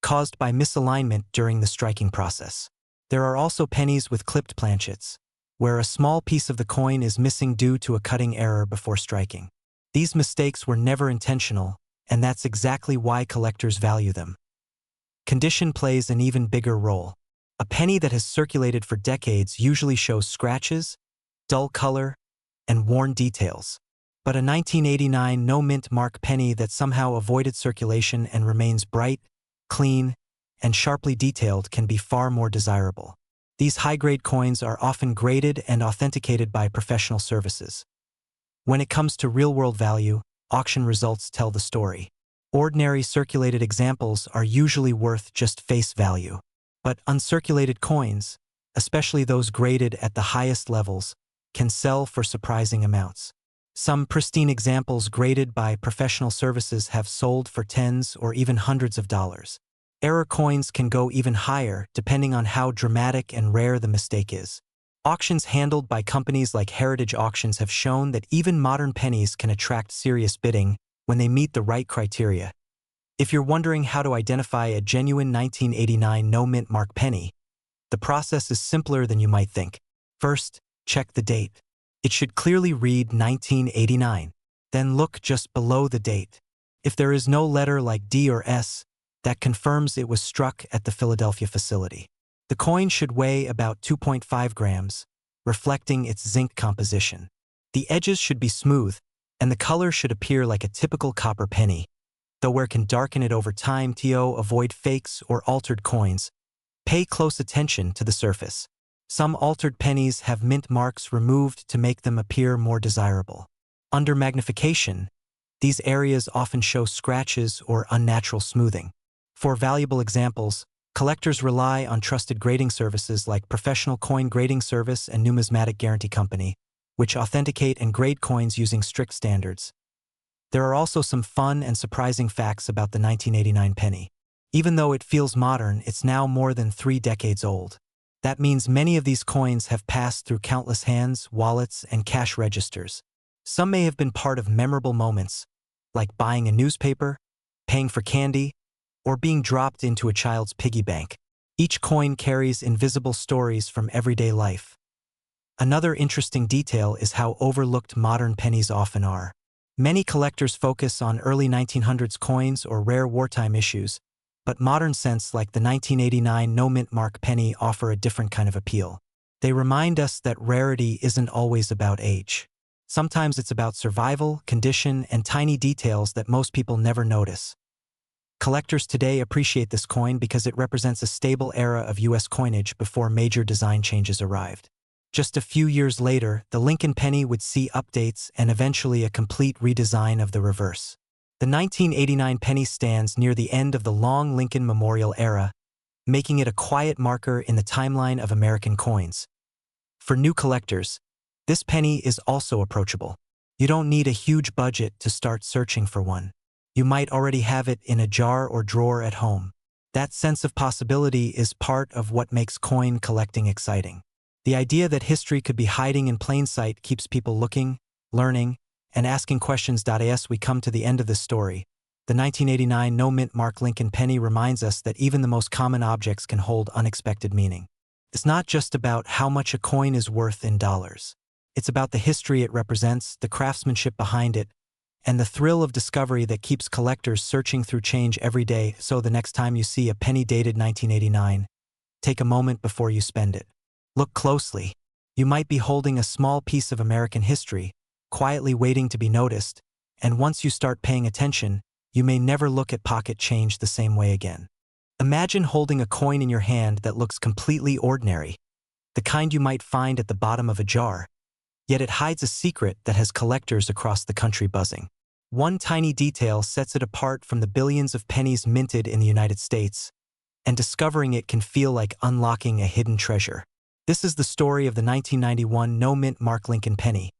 caused by misalignment during the striking process. There are also pennies with clipped planchets, where a small piece of the coin is missing due to a cutting error before striking. These mistakes were never intentional, and that's exactly why collectors value them. Condition plays an even bigger role. A penny that has circulated for decades usually shows scratches, dull color, and worn details. But a 1989 no-mint mark penny that somehow avoided circulation and remains bright, clean, and sharply detailed can be far more desirable. These high-grade coins are often graded and authenticated by professional services. When it comes to real-world value, auction results tell the story. Ordinary circulated examples are usually worth just face value. But uncirculated coins, especially those graded at the highest levels, can sell for surprising amounts. Some pristine examples graded by professional services have sold for tens or even hundreds of dollars. Error coins can go even higher depending on how dramatic and rare the mistake is. Auctions handled by companies like Heritage Auctions have shown that even modern pennies can attract serious bidding when they meet the right criteria. If you're wondering how to identify a genuine 1989 no-mint mark penny, the process is simpler than you might think. First, check the date. It should clearly read 1989. Then look just below the date. If there is no letter like D or S, that confirms it was struck at the Philadelphia facility. The coin should weigh about 2.5 grams, reflecting its zinc composition. The edges should be smooth, and the color should appear like a typical copper penny. Though where can darken it over time to avoid fakes or altered coins, pay close attention to the surface. Some altered pennies have mint marks removed to make them appear more desirable. Under magnification, these areas often show scratches or unnatural smoothing. For valuable examples, collectors rely on trusted grading services like Professional Coin Grading Service and Numismatic Guarantee Company, which authenticate and grade coins using strict standards. There are also some fun and surprising facts about the 1989 penny. Even though it feels modern, it's now more than 3 decades old. That means many of these coins have passed through countless hands, wallets, and cash registers. Some may have been part of memorable moments, like buying a newspaper, paying for candy, or being dropped into a child's piggy bank. Each coin carries invisible stories from everyday life. Another interesting detail is how overlooked modern pennies often are. Many collectors focus on early 1900s coins or rare wartime issues, but modern cents like the 1989 no-mint mark penny offer a different kind of appeal. They remind us that rarity isn't always about age. Sometimes it's about survival, condition, and tiny details that most people never notice. Collectors today appreciate this coin because it represents a stable era of U.S. coinage before major design changes arrived. Just a few years later, the Lincoln penny would see updates and eventually a complete redesign of the reverse. The 1989 penny stands near the end of the long Lincoln Memorial era, making it a quiet marker in the timeline of American coins. For new collectors, this penny is also approachable. You don't need a huge budget to start searching for one. You might already have it in a jar or drawer at home. That sense of possibility is part of what makes coin collecting exciting. The idea that history could be hiding in plain sight keeps people looking, learning, and asking questions. As we come to the end of this story, the 1989 no-mint mark Lincoln penny reminds us that even the most common objects can hold unexpected meaning. It's not just about how much a coin is worth in dollars. It's about the history it represents, the craftsmanship behind it, and the thrill of discovery that keeps collectors searching through change every day. So the next time you see a penny dated 1989, take a moment before you spend it. Look closely. You might be holding a small piece of American history, quietly waiting to be noticed, and once you start paying attention, you may never look at pocket change the same way again. Imagine holding a coin in your hand that looks completely ordinary, the kind you might find at the bottom of a jar, yet it hides a secret that has collectors across the country buzzing. One tiny detail sets it apart from the billions of pennies minted in the United States, and discovering it can feel like unlocking a hidden treasure. This is the story of the 1991 no-mint mark Lincoln penny,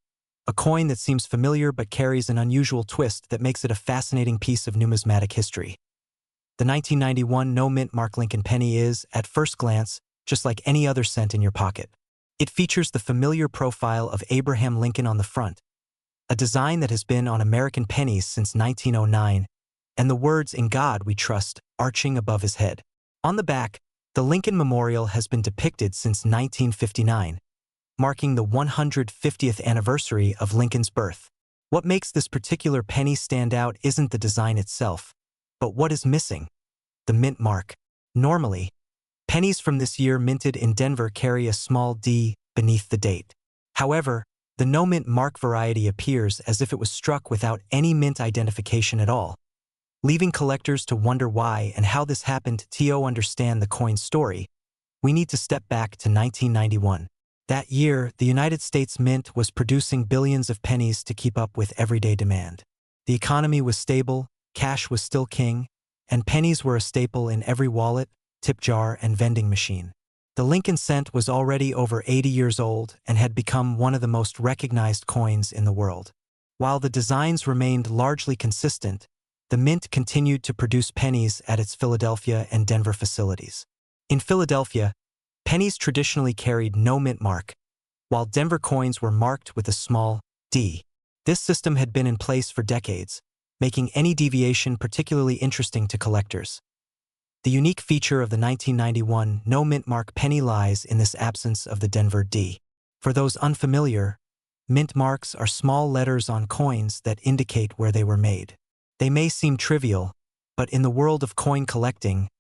a coin that seems familiar but carries an unusual twist that makes it a fascinating piece of numismatic history. The 1991 no-mint mark Lincoln penny is, at first glance, just like any other cent in your pocket. It features the familiar profile of Abraham Lincoln on the front, a design that has been on American pennies since 1909, and the words "In God We Trust" arching above his head. On the back, the Lincoln Memorial has been depicted since 1959, marking the 150th anniversary of Lincoln's birth. What makes this particular penny stand out isn't the design itself, but what is missing: the mint mark. Normally, pennies from this year minted in Denver carry a small D beneath the date. However, the no-mint mark variety appears as if it was struck without any mint identification at all, leaving collectors to wonder why and how this happened. To understand the coin's story, we need to step back to 1991. That year, the United States Mint was producing billions of pennies to keep up with everyday demand. The economy was stable, cash was still king, and pennies were a staple in every wallet, tip jar, and vending machine. The Lincoln cent was already over 80 years old and had become one of the most recognized coins in the world. While the designs remained largely consistent, the Mint continued to produce pennies at its Philadelphia and Denver facilities. In Philadelphia, pennies traditionally carried no mint mark, while Denver coins were marked with a small D. This system had been in place for decades, making any deviation particularly interesting to collectors. The unique feature of the 1991 no mint mark penny lies in this absence of the Denver D. For those unfamiliar, mint marks are small letters on coins that indicate where they were made. They may seem trivial, but in the world of coin collecting,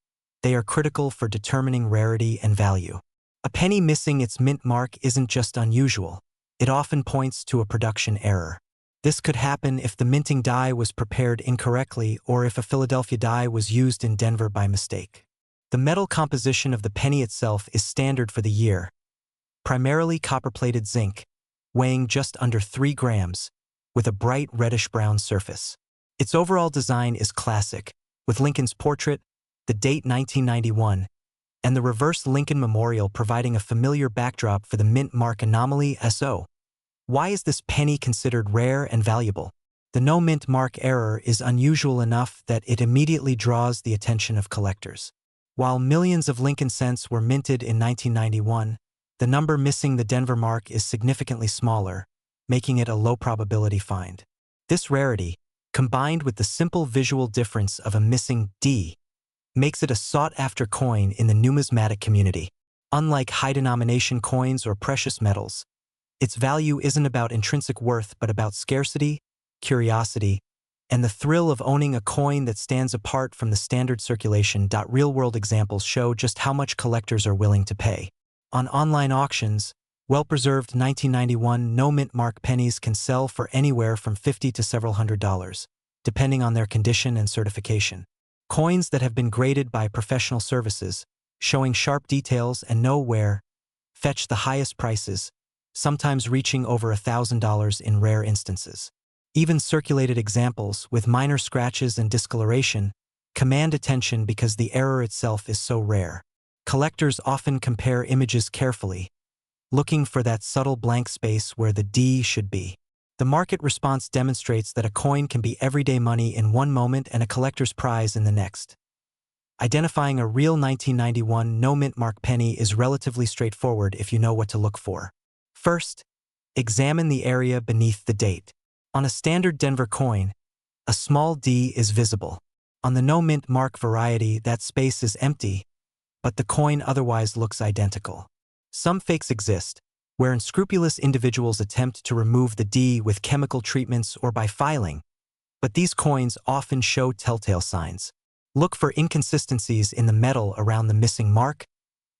they are critical for determining rarity and value. A penny missing its mint mark isn't just unusual, it often points to a production error. This could happen if the minting die was prepared incorrectly or if a Philadelphia die was used in Denver by mistake. The metal composition of the penny itself is standard for the year, primarily copper-plated zinc, weighing just under 3 grams, with a bright reddish-brown surface. Its overall design is classic, with Lincoln's portrait, the date 1991, and the reverse Lincoln Memorial providing a familiar backdrop for the mint mark anomaly. So, why is this penny considered rare and valuable? The no mint mark error is unusual enough that it immediately draws the attention of collectors. While millions of Lincoln cents were minted in 1991, the number missing the Denver mark is significantly smaller, making it a low-probability find. This rarity, combined with the simple visual difference of a missing D, makes it a sought-after coin in the numismatic community. Unlike high-denomination coins or precious metals, its value isn't about intrinsic worth but about scarcity, curiosity, and the thrill of owning a coin that stands apart from the standard circulation. Real-world examples show just how much collectors are willing to pay. On online auctions, well-preserved 1991 no-mint mark pennies can sell for anywhere from $50 to several $100s, depending on their condition and certification. Coins that have been graded by professional services, showing sharp details and know wear, fetch the highest prices, sometimes reaching over $1,000 in rare instances. Even circulated examples, with minor scratches and discoloration, command attention because the error itself is so rare. Collectors often compare images carefully, looking for that subtle blank space where the D should be. The market response demonstrates that a coin can be everyday money in one moment and a collector's prize in the next. Identifying a real 1991 no-mint mark penny is relatively straightforward if you know what to look for. First, examine the area beneath the date. On a standard Denver coin, a small d is visible. On the no-mint mark variety, that space is empty, but the coin otherwise looks identical. Some fakes exist, where unscrupulous individuals attempt to remove the d with chemical treatments or by filing, but these coins often show telltale signs. Look for inconsistencies in the metal around the missing mark,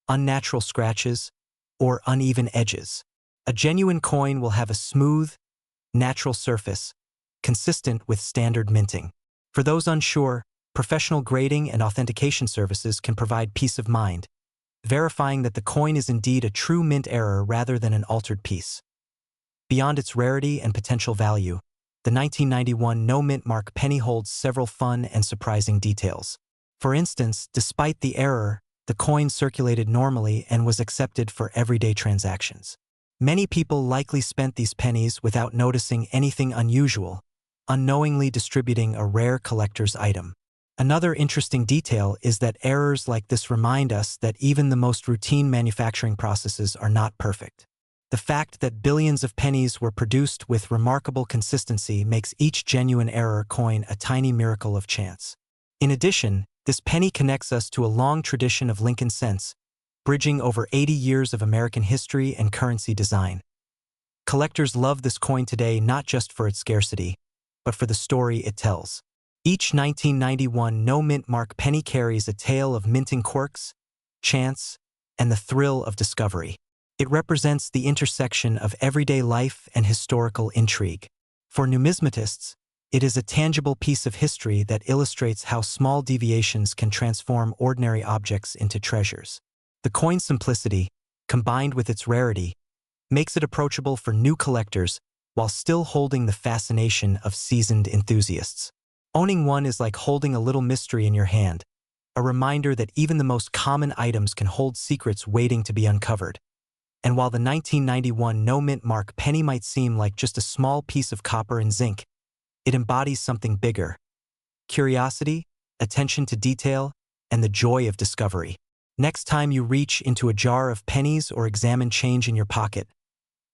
unnatural scratches, or uneven edges. A genuine coin will have a smooth, natural surface, consistent with standard minting. For those unsure, professional grading and authentication services can provide peace of mind, verifying that the coin is indeed a true mint error rather than an altered piece. Beyond its rarity and potential value, the 1991 no-mint mark penny holds several fun and surprising details. For instance, despite the error, the coin circulated normally and was accepted for everyday transactions. Many people likely spent these pennies without noticing anything unusual, unknowingly distributing a rare collector's item. Another interesting detail is that errors like this remind us that even the most routine manufacturing processes are not perfect. The fact that billions of pennies were produced with remarkable consistency makes each genuine error coin a tiny miracle of chance. In addition, this penny connects us to a long tradition of Lincoln cents, bridging over 80 years of American history and currency design. Collectors love this coin today not just for its scarcity, but for the story it tells. Each 1991 no-mint mark penny carries a tale of minting quirks, chance, and the thrill of discovery. It represents the intersection of everyday life and historical intrigue. For numismatists, it is a tangible piece of history that illustrates how small deviations can transform ordinary objects into treasures. The coin's simplicity, combined with its rarity, makes it approachable for new collectors while still holding the fascination of seasoned enthusiasts. Owning one is like holding a little mystery in your hand, a reminder that even the most common items can hold secrets waiting to be uncovered. And while the 1991 no-mint mark penny might seem like just a small piece of copper and zinc, it embodies something bigger: curiosity, attention to detail, and the joy of discovery. Next time you reach into a jar of pennies or examine change in your pocket,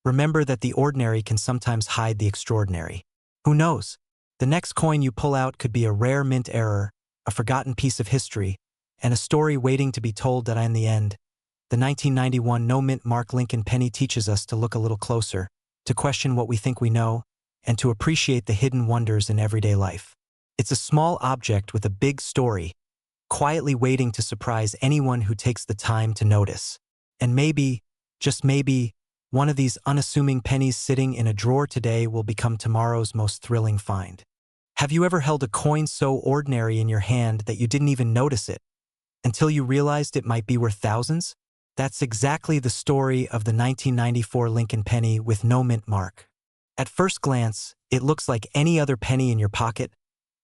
remember that the ordinary can sometimes hide the extraordinary. Who knows? The next coin you pull out could be a rare mint error, a forgotten piece of history, and a story waiting to be told that in the end, the 1991 no-mint mark Lincoln penny teaches us to look a little closer, to question what we think we know, and to appreciate the hidden wonders in everyday life. It's a small object with a big story, quietly waiting to surprise anyone who takes the time to notice. And maybe, just maybe, one of these unassuming pennies sitting in a drawer today will become tomorrow's most thrilling find. Have you ever held a coin so ordinary in your hand that you didn't even notice it, until you realized it might be worth thousands? That's exactly the story of the 1994 Lincoln penny with no mint mark. At first glance, it looks like any other penny in your pocket,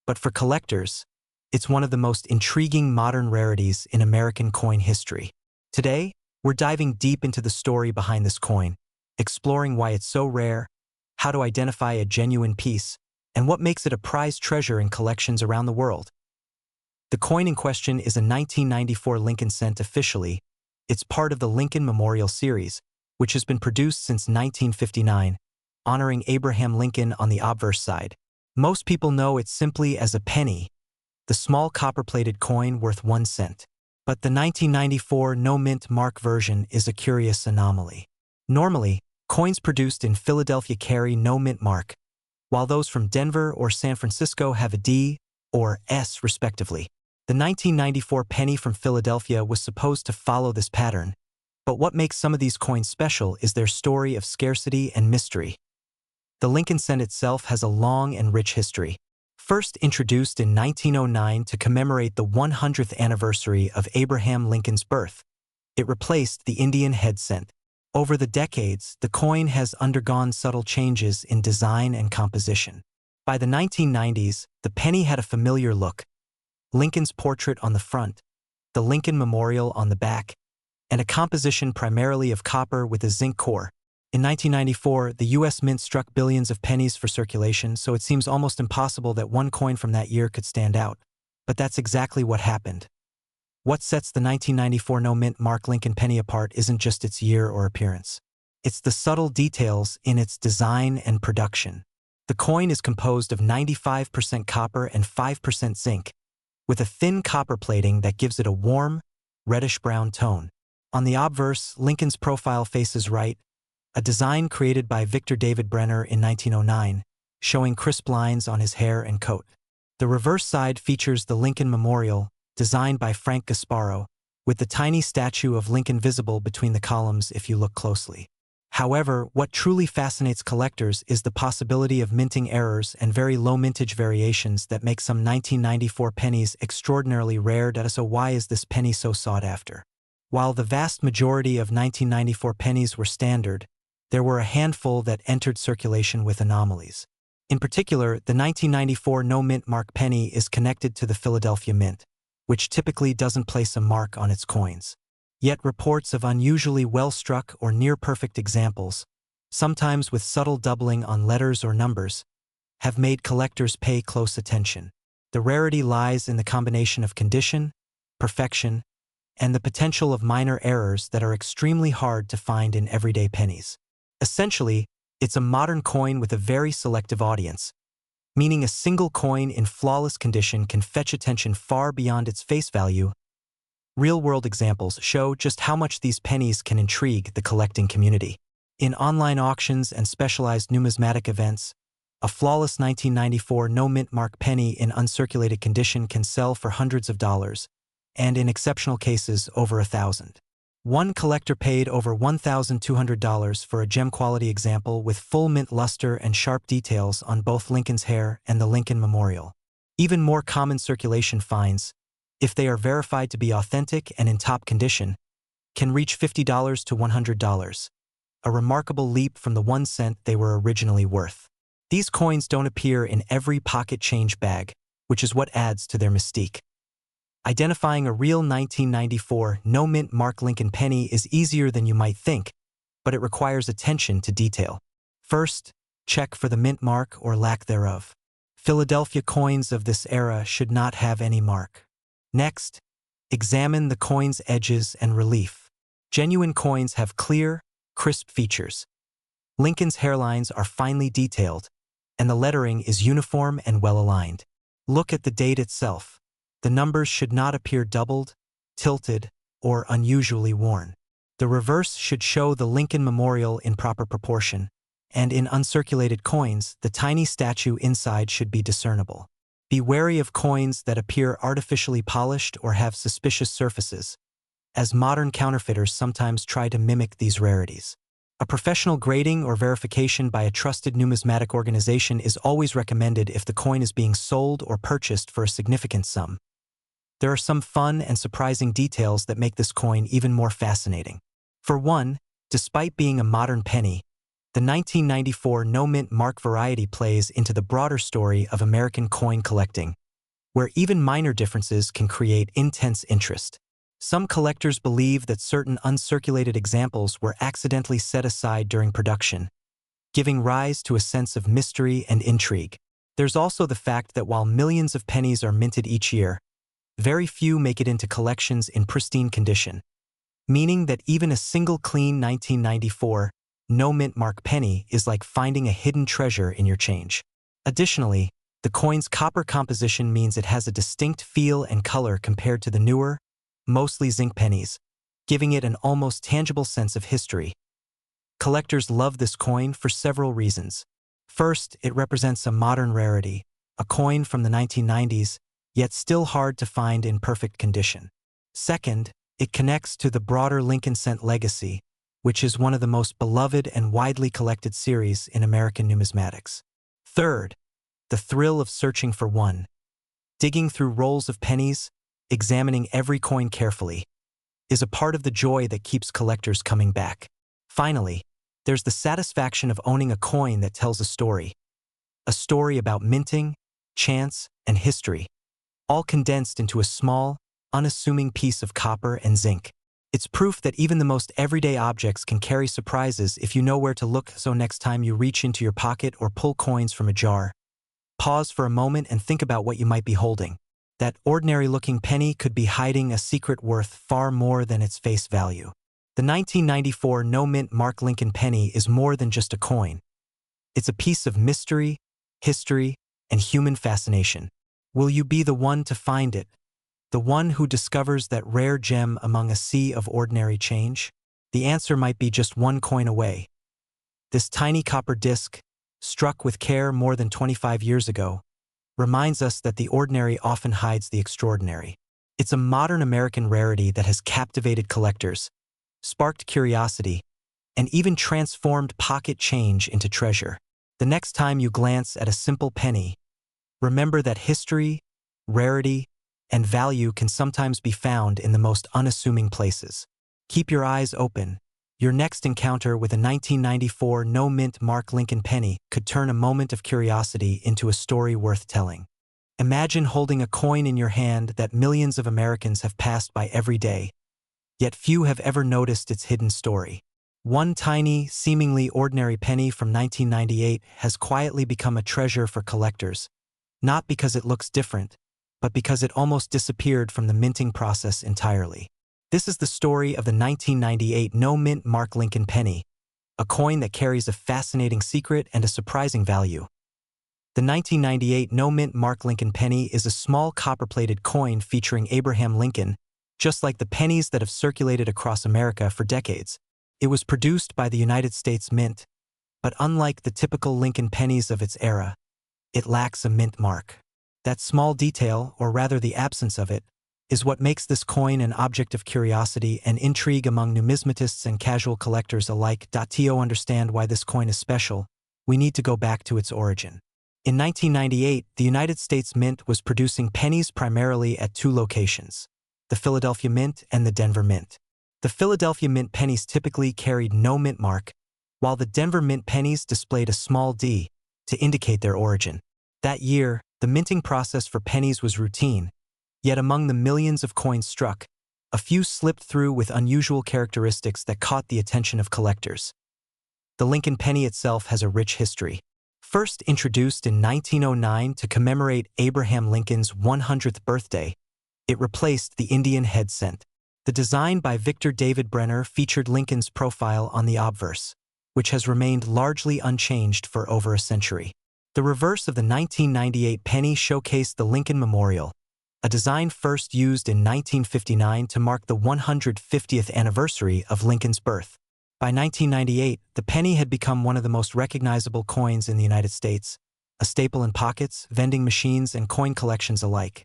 but for collectors, it's one of the most intriguing modern rarities in American coin history. Today, we're diving deep into the story behind this coin, exploring why it's so rare, how to identify a genuine piece, and what makes it a prized treasure in collections around the world. The coin in question is a 1994 Lincoln cent officially. It's part of the Lincoln Memorial Series, which has been produced since 1959, honoring Abraham Lincoln on the obverse side. Most people know it simply as a penny, the small copper-plated coin worth 1 cent. But the 1994 no-mint mark version is a curious anomaly. Normally, coins produced in Philadelphia carry no mint mark, while those from Denver or San Francisco have a D or S respectively. The 1994 penny from Philadelphia was supposed to follow this pattern, but what makes some of these coins special is their story of scarcity and mystery. The Lincoln cent itself has a long and rich history. First introduced in 1909 to commemorate the 100th anniversary of Abraham Lincoln's birth, it replaced the Indian head cent. Over the decades, the coin has undergone subtle changes in design and composition. By the 1990s, the penny had a familiar look: Lincoln's portrait on the front, the Lincoln Memorial on the back, and a composition primarily of copper with a zinc core. In 1994, the U.S. Mint struck billions of pennies for circulation, so it seems almost impossible that one coin from that year could stand out. But that's exactly what happened. What sets the 1994 no-mint Mark Lincoln penny apart isn't just its year or appearance. It's the subtle details in its design and production. The coin is composed of 95% copper and 5% zinc, with a thin copper plating that gives it a warm, reddish-brown tone. On the obverse, Lincoln's profile faces right, a design created by Victor David Brenner in 1909, showing crisp lines on his hair and coat. The reverse side features the Lincoln Memorial, designed by Frank Gasparo, with the tiny statue of Lincoln visible between the columns if you look closely. However, what truly fascinates collectors is the possibility of minting errors and very low mintage variations that make some 1994 pennies extraordinarily rare. So why is this penny so sought after? While the vast majority of 1994 pennies were standard, there were a handful that entered circulation with anomalies. In particular, the 1994 no-mint Mark penny is connected to the Philadelphia Mint, which typically doesn't place a mark on its coins. Yet reports of unusually well-struck or near-perfect examples, sometimes with subtle doubling on letters or numbers, have made collectors pay close attention. The rarity lies in the combination of condition, perfection, and the potential of minor errors that are extremely hard to find in everyday pennies. Essentially, it's a modern coin with a very selective audience, meaning a single coin in flawless condition can fetch attention far beyond its face value. Real-world examples show just how much these pennies can intrigue the collecting community. In online auctions and specialized numismatic events, a flawless 1994 no-mint Mark penny in uncirculated condition can sell for hundreds of dollars, and in exceptional cases over $1,000. One collector paid over $1,200 for a gem-quality example with full mint luster and sharp details on both Lincoln's hair and the Lincoln Memorial. Even more common circulation finds, if they are verified to be authentic and in top condition, can reach $50 to $100, a remarkable leap from the 1 cent they were originally worth. These coins don't appear in every pocket change bag, which is what adds to their mystique. Identifying a real 1994 no-mint Mark Lincoln penny is easier than you might think, but it requires attention to detail. First, check for the mint mark or lack thereof. Philadelphia coins of this era should not have any mark. Next, examine the coin's edges and relief. Genuine coins have clear, crisp features. Lincoln's hairlines are finely detailed, and the lettering is uniform and well-aligned. Look at the date itself. The numbers should not appear doubled, tilted, or unusually worn. The reverse should show the Lincoln Memorial in proper proportion, and in uncirculated coins, the tiny statue inside should be discernible. Be wary of coins that appear artificially polished or have suspicious surfaces, as modern counterfeiters sometimes try to mimic these rarities. A professional grading or verification by a trusted numismatic organization is always recommended if the coin is being sold or purchased for a significant sum. There are some fun and surprising details that make this coin even more fascinating. For one, despite being a modern penny, the 1994 no-mint Mark variety plays into the broader story of American coin collecting, where even minor differences can create intense interest. Some collectors believe that certain uncirculated examples were accidentally set aside during production, giving rise to a sense of mystery and intrigue. There's also the fact that while millions of pennies are minted each year, very few make it into collections in pristine condition, meaning that even a single clean 1994 no-mint Mark penny is like finding a hidden treasure in your change. Additionally, the coin's copper composition means it has a distinct feel and color compared to the newer, mostly zinc pennies, giving it an almost tangible sense of history. Collectors love this coin for several reasons. First, it represents a modern rarity, a coin from the 1990s, yet still hard to find in perfect condition. Second, it connects to the broader Lincoln Cent legacy, which is one of the most beloved and widely collected series in American numismatics. Third, the thrill of searching for one. Digging through rolls of pennies, examining every coin carefully, is a part of the joy that keeps collectors coming back. Finally, there's the satisfaction of owning a coin that tells a story about minting, chance, and history, all condensed into a small, unassuming piece of copper and zinc. It's proof that even the most everyday objects can carry surprises if you know where to look. So next time you reach into your pocket or pull coins from a jar, pause for a moment and think about what you might be holding. That ordinary-looking penny could be hiding a secret worth far more than its face value. The 1994 no-mint Mark Lincoln penny is more than just a coin. It's a piece of mystery, history, and human fascination. Will you be the one to find it? The one who discovers that rare gem among a sea of ordinary change? The answer might be just one coin away. This tiny copper disc, struck with care more than 25 years ago, reminds us that the ordinary often hides the extraordinary. It's a modern American rarity that has captivated collectors, sparked curiosity, and even transformed pocket change into treasure. The next time you glance at a simple penny, remember that history, rarity, and value can sometimes be found in the most unassuming places. Keep your eyes open. Your next encounter with a 1994 no-mint Mark Lincoln penny could turn a moment of curiosity into a story worth telling. Imagine holding a coin in your hand that millions of Americans have passed by every day, yet few have ever noticed its hidden story. One tiny, seemingly ordinary penny from 1998 has quietly become a treasure for collectors, not because it looks different, but because it almost disappeared from the minting process entirely. This is the story of the 1998 no-mint Mark Lincoln penny, a coin that carries a fascinating secret and a surprising value. The 1998 no-mint Mark Lincoln penny is a small copper-plated coin featuring Abraham Lincoln, just like the pennies that have circulated across America for decades. It was produced by the United States Mint, but unlike the typical Lincoln pennies of its era, it lacks a mint mark. That small detail, or rather the absence of it, is what makes this coin an object of curiosity and intrigue among numismatists and casual collectors alike. To understand why this coin is special, we need to go back to its origin. In 1998, the United States Mint was producing pennies primarily at two locations, the Philadelphia Mint and the Denver Mint. The Philadelphia Mint pennies typically carried no mint mark, while the Denver Mint pennies displayed a small D to indicate their origin. That year, the minting process for pennies was routine, yet among the millions of coins struck, a few slipped through with unusual characteristics that caught the attention of collectors. The Lincoln penny itself has a rich history. First introduced in 1909 to commemorate Abraham Lincoln's 100th birthday, it replaced the Indian head cent. The design by Victor David Brenner featured Lincoln's profile on the obverse, which has remained largely unchanged for over a century. The reverse of the 1998 penny showcased the Lincoln Memorial, a design first used in 1959 to mark the 150th anniversary of Lincoln's birth. By 1998, the penny had become one of the most recognizable coins in the United States, a staple in pockets, vending machines, and coin collections alike.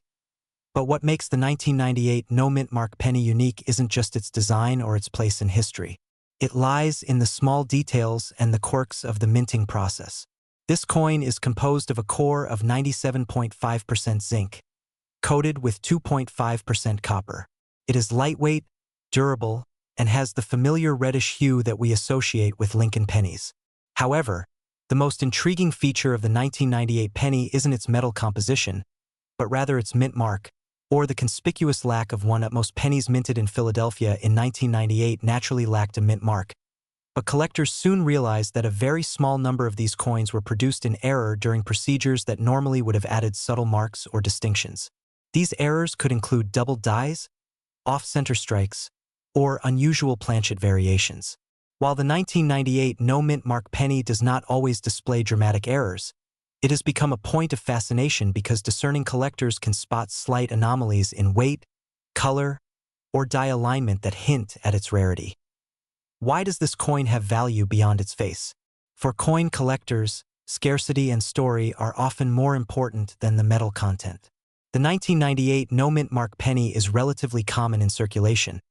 But what makes the 1998 no-mint mark penny unique isn't just its design or its place in history. It lies in the small details and the quirks of the minting process. This coin is composed of a core of 97.5% zinc, coated with 2.5% copper. It is lightweight, durable, and has the familiar reddish hue that we associate with Lincoln pennies. However, the most intriguing feature of the 1998 penny isn't its metal composition, but rather its mint mark, or the conspicuous lack of one. Most pennies minted in Philadelphia in 1998 naturally lacked a mint mark. But collectors soon realized that a very small number of these coins were produced in error during procedures that normally would have added subtle marks or distinctions. These errors could include double dies, off-center strikes, or unusual planchet variations. While the 1998 no-mint mark penny does not always display dramatic errors, it has become a point of fascination because discerning collectors can spot slight anomalies in weight, color, or die alignment that hint at its rarity. Why does this coin have value beyond its face? For coin collectors, scarcity and story are often more important than the metal content. The 1998 no-mint mark penny is relatively common in circulation,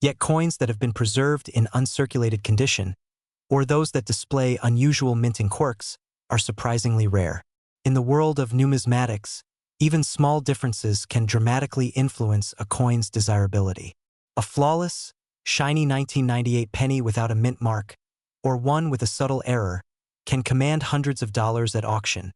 yet coins that have been preserved in uncirculated condition, or those that display unusual minting quirks, are surprisingly rare. In the world of numismatics, even small differences can dramatically influence a coin's desirability. A flawless, shiny 1998 penny without a mint mark, or one with a subtle error, can command hundreds of dollars at auction,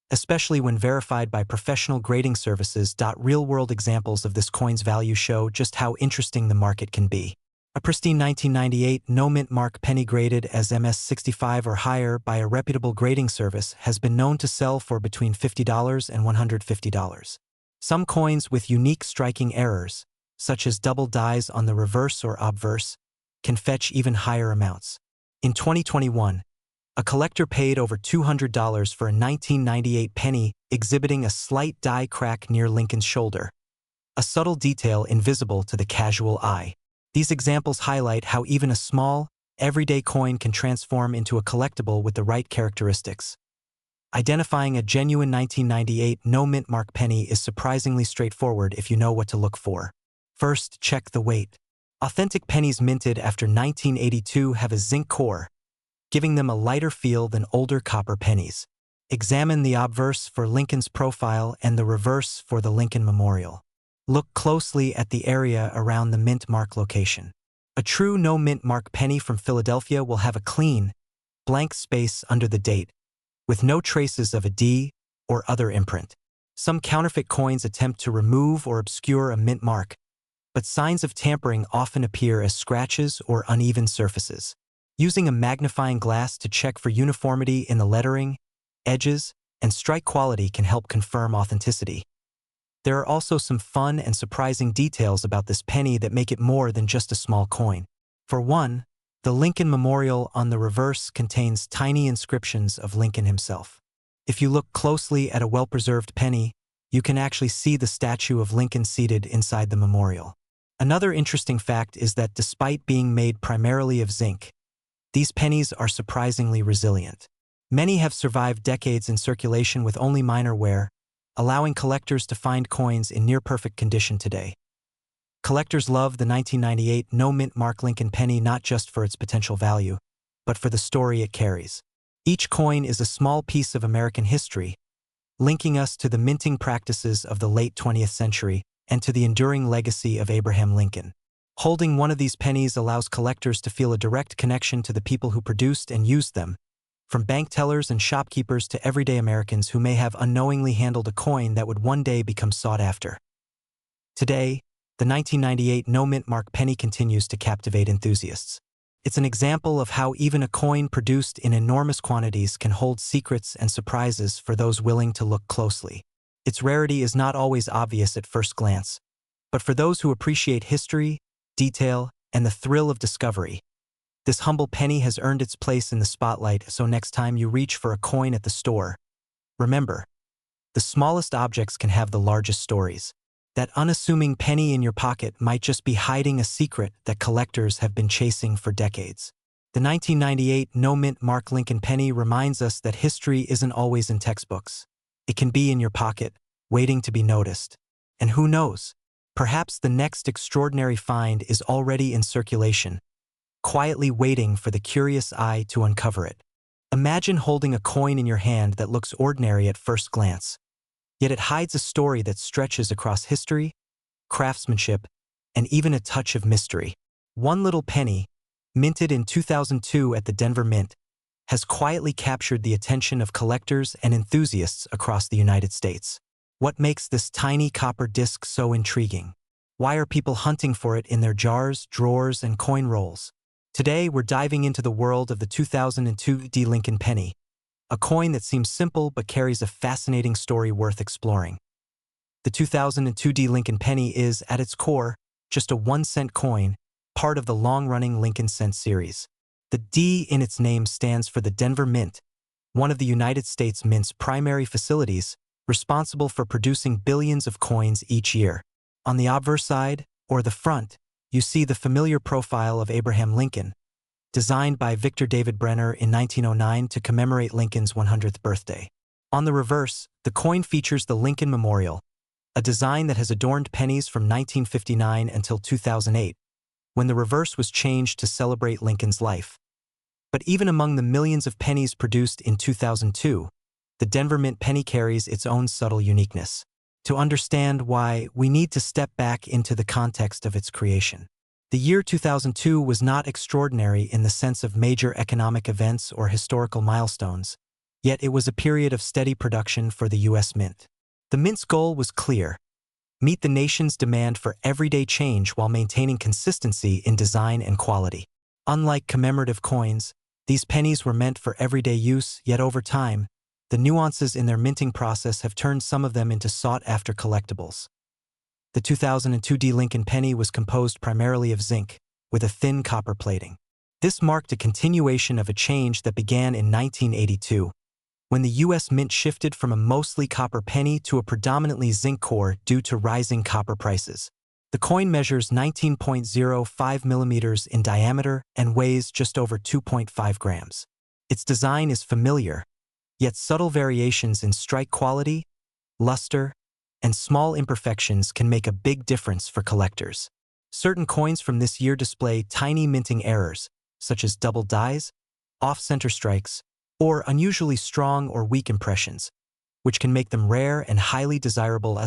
especially when verified by professional grading services. Real-world examples of this coin's value show just how interesting the market can be. A pristine 1998 no-mint mark penny graded as MS65 or higher by a reputable grading service has been known to sell for between $50 and $150. Some coins with unique striking errors, such as double dies on the reverse or obverse, can fetch even higher amounts. In 2021, a collector paid over $200 for a 1998 penny exhibiting a slight die crack near Lincoln's shoulder, a subtle detail invisible to the casual eye. These examples highlight how even a small, everyday coin can transform into a collectible with the right characteristics. Identifying a genuine 1998 no-mint mark penny is surprisingly straightforward if you know what to look for. First, check the weight. Authentic pennies minted after 1982 have a zinc core, giving them a lighter feel than older copper pennies. Examine the obverse for Lincoln's profile and the reverse for the Lincoln Memorial. Look closely at the area around the mint mark location. A true no-mint mark penny from Philadelphia will have a clean, blank space under the date, with no traces of a D or other imprint. Some counterfeit coins attempt to remove or obscure a mint mark, but signs of tampering often appear as scratches or uneven surfaces. Using a magnifying glass to check for uniformity in the lettering, edges, and strike quality can help confirm authenticity. There are also some fun and surprising details about this penny that make it more than just a small coin. For one, the Lincoln Memorial on the reverse contains tiny inscriptions of Lincoln himself. If you look closely at a well-preserved penny, you can actually see the statue of Lincoln seated inside the memorial. Another interesting fact is that despite being made primarily of zinc, these pennies are surprisingly resilient. Many have survived decades in circulation with only minor wear, allowing collectors to find coins in near-perfect condition today. Collectors love the 1998 no-mint mark Lincoln penny not just for its potential value, but for the story it carries. Each coin is a small piece of American history, linking us to the minting practices of the late 20th century and to the enduring legacy of Abraham Lincoln. Holding one of these pennies allows collectors to feel a direct connection to the people who produced and used them, from bank tellers and shopkeepers to everyday Americans who may have unknowingly handled a coin that would one day become sought after. Today, the 1998 no-mint mark penny continues to captivate enthusiasts. It's an example of how even a coin produced in enormous quantities can hold secrets and surprises for those willing to look closely. Its rarity is not always obvious at first glance, but for those who appreciate history, detail, and the thrill of discovery, this humble penny has earned its place in the spotlight. So next time you reach for a coin at the store, remember, the smallest objects can have the largest stories. That unassuming penny in your pocket might just be hiding a secret that collectors have been chasing for decades. The 1998 no-mint mark Lincoln penny reminds us that history isn't always in textbooks. It can be in your pocket, waiting to be noticed. And who knows, perhaps the next extraordinary find is already in circulation, quietly waiting for the curious eye to uncover it. Imagine holding a coin in your hand that looks ordinary at first glance, yet it hides a story that stretches across history, craftsmanship, and even a touch of mystery. One little penny, minted in 2002 at the Denver Mint, has quietly captured the attention of collectors and enthusiasts across the United States. What makes this tiny copper disc so intriguing? Why are people hunting for it in their jars, drawers, and coin rolls? Today, we're diving into the world of the 2002 D. Lincoln penny, a coin that seems simple but carries a fascinating story worth exploring. The 2002 D. Lincoln penny is, at its core, just a 1-cent coin, part of the long-running Lincoln cent series. The D in its name stands for the Denver Mint, one of the United States Mint's primary facilities, responsible for producing billions of coins each year. On the obverse side, or the front, you see the familiar profile of Abraham Lincoln, designed by Victor David Brenner in 1909 to commemorate Lincoln's 100th birthday. On the reverse, the coin features the Lincoln Memorial, a design that has adorned pennies from 1959 until 2008, when the reverse was changed to celebrate Lincoln's life. But even among the millions of pennies produced in 2002, the Denver Mint penny carries its own subtle uniqueness. To understand why, we need to step back into the context of its creation. The year 2002 was not extraordinary in the sense of major economic events or historical milestones, yet it was a period of steady production for the U.S. Mint. The Mint's goal was clear: meet the nation's demand for everyday change while maintaining consistency in design and quality. Unlike commemorative coins, these pennies were meant for everyday use, yet over time, the nuances in their minting process have turned some of them into sought-after collectibles. The 2002 D Lincoln penny was composed primarily of zinc, with a thin copper plating. This marked a continuation of a change that began in 1982, when the U.S. Mint shifted from a mostly copper penny to a predominantly zinc core due to rising copper prices. The coin measures 19.05 millimeters in diameter and weighs just over 2.5 grams. Its design is familiar, yet subtle variations in strike quality, luster, and small imperfections can make a big difference for collectors. Certain coins from this year display tiny minting errors, such as double dies, off-center strikes, or unusually strong or weak impressions, which can make them rare and highly desirable.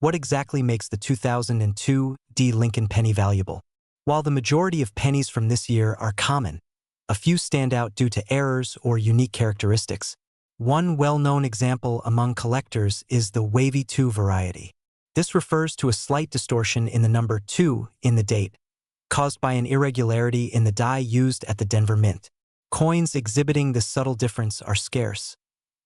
What exactly makes the 2002 D Lincoln penny valuable? While the majority of pennies from this year are common, a few stand out due to errors or unique characteristics. One well-known example among collectors is the wavy 2 variety. This refers to a slight distortion in the number 2 in the date, caused by an irregularity in the die used at the Denver Mint. Coins exhibiting this subtle difference are scarce,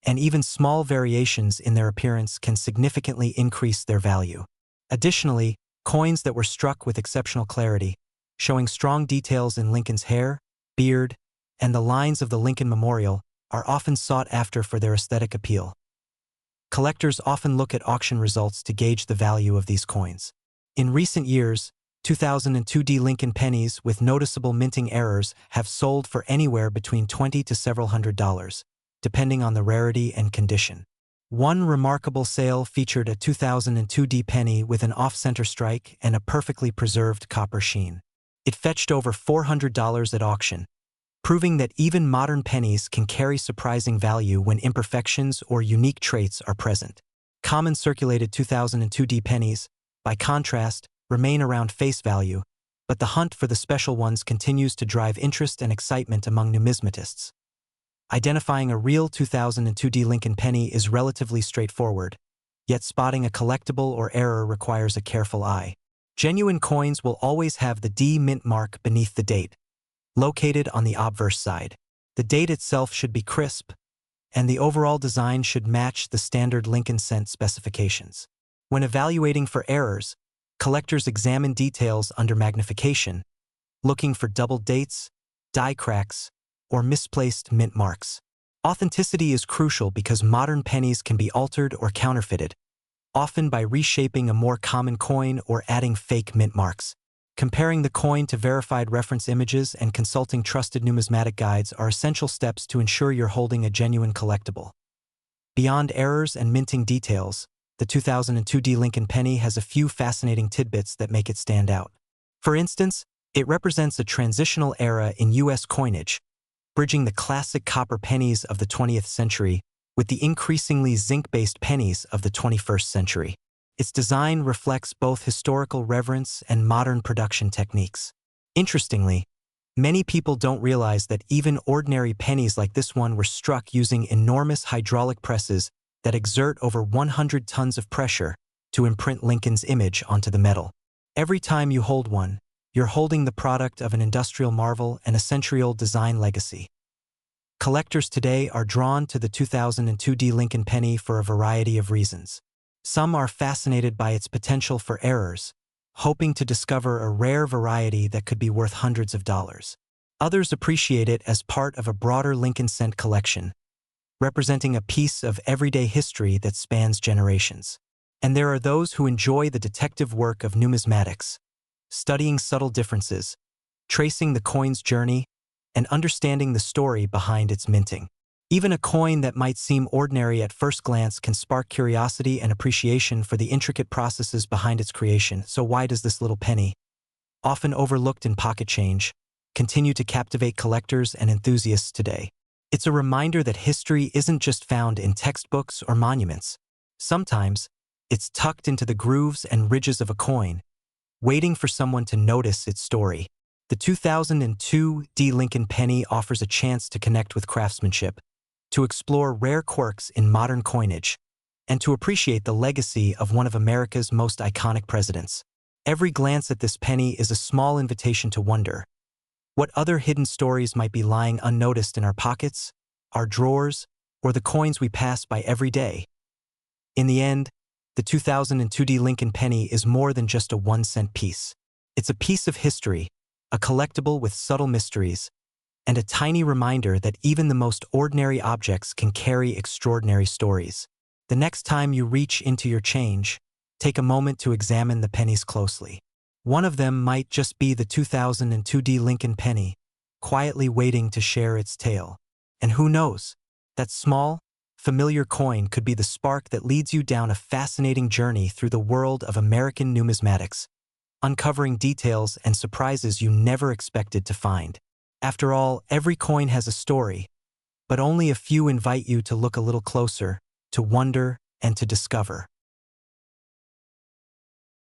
and even small variations in their appearance can significantly increase their value. Additionally, coins that were struck with exceptional clarity, showing strong details in Lincoln's hair, beard, and the lines of the Lincoln Memorial, are often sought after for their aesthetic appeal. Collectors often look at auction results to gauge the value of these coins. In recent years, 2002 D Lincoln pennies with noticeable minting errors have sold for anywhere between $20 to several $100, depending on the rarity and condition. One remarkable sale featured a 2002 D penny with an off-center strike and a perfectly preserved copper sheen. It fetched over $400 at auction, proving that even modern pennies can carry surprising value when imperfections or unique traits are present. Common circulated 2002 D pennies, by contrast, remain around face value, but the hunt for the special ones continues to drive interest and excitement among numismatists. Identifying a real 2002 D Lincoln penny is relatively straightforward, yet spotting a collectible or error requires a careful eye. Genuine coins will always have the D mint mark beneath the date, located on the obverse side. The date itself should be crisp, and the overall design should match the standard Lincoln cent specifications. When evaluating for errors, collectors examine details under magnification, looking for double dates, die cracks, or misplaced mint marks. Authenticity is crucial because modern pennies can be altered or counterfeited, often by reshaping a more common coin or adding fake mint marks. Comparing the coin to verified reference images and consulting trusted numismatic guides are essential steps to ensure you're holding a genuine collectible. Beyond errors and minting details, the 2002 D Lincoln penny has a few fascinating tidbits that make it stand out. For instance, it represents a transitional era in U.S. coinage, bridging the classic copper pennies of the 20th century with the increasingly zinc-based pennies of the 21st century. Its design reflects both historical reverence and modern production techniques. Interestingly, many people don't realize that even ordinary pennies like this one were struck using enormous hydraulic presses that exert over 100 tons of pressure to imprint Lincoln's image onto the metal. Every time you hold one, you're holding the product of an industrial marvel and a century-old design legacy. Collectors today are drawn to the 2002 D Lincoln penny for a variety of reasons. Some are fascinated by its potential for errors, hoping to discover a rare variety that could be worth hundreds of dollars. Others appreciate it as part of a broader Lincoln cent collection, representing a piece of everyday history that spans generations. And there are those who enjoy the detective work of numismatics, studying subtle differences, tracing the coin's journey, and understanding the story behind its minting. Even a coin that might seem ordinary at first glance can spark curiosity and appreciation for the intricate processes behind its creation. So why does this little penny, often overlooked in pocket change, continue to captivate collectors and enthusiasts today? It's a reminder that history isn't just found in textbooks or monuments. Sometimes, it's tucked into the grooves and ridges of a coin, waiting for someone to notice its story. The 2002 D Lincoln penny offers a chance to connect with craftsmanship, to explore rare quirks in modern coinage, and to appreciate the legacy of one of America's most iconic presidents. Every glance at this penny is a small invitation to wonder what other hidden stories might be lying unnoticed in our pockets, our drawers, or the coins we pass by every day. In the end, the 2002 Lincoln penny is more than just a 1-cent piece. It's a piece of history, a collectible with subtle mysteries, and a tiny reminder that even the most ordinary objects can carry extraordinary stories. The next time you reach into your change, take a moment to examine the pennies closely. One of them might just be the 2002 Lincoln penny, quietly waiting to share its tale. And who knows, that small, familiar coin could be the spark that leads you down a fascinating journey through the world of American numismatics, uncovering details and surprises you never expected to find. After all, every coin has a story, but only a few invite you to look a little closer, to wonder, and to discover.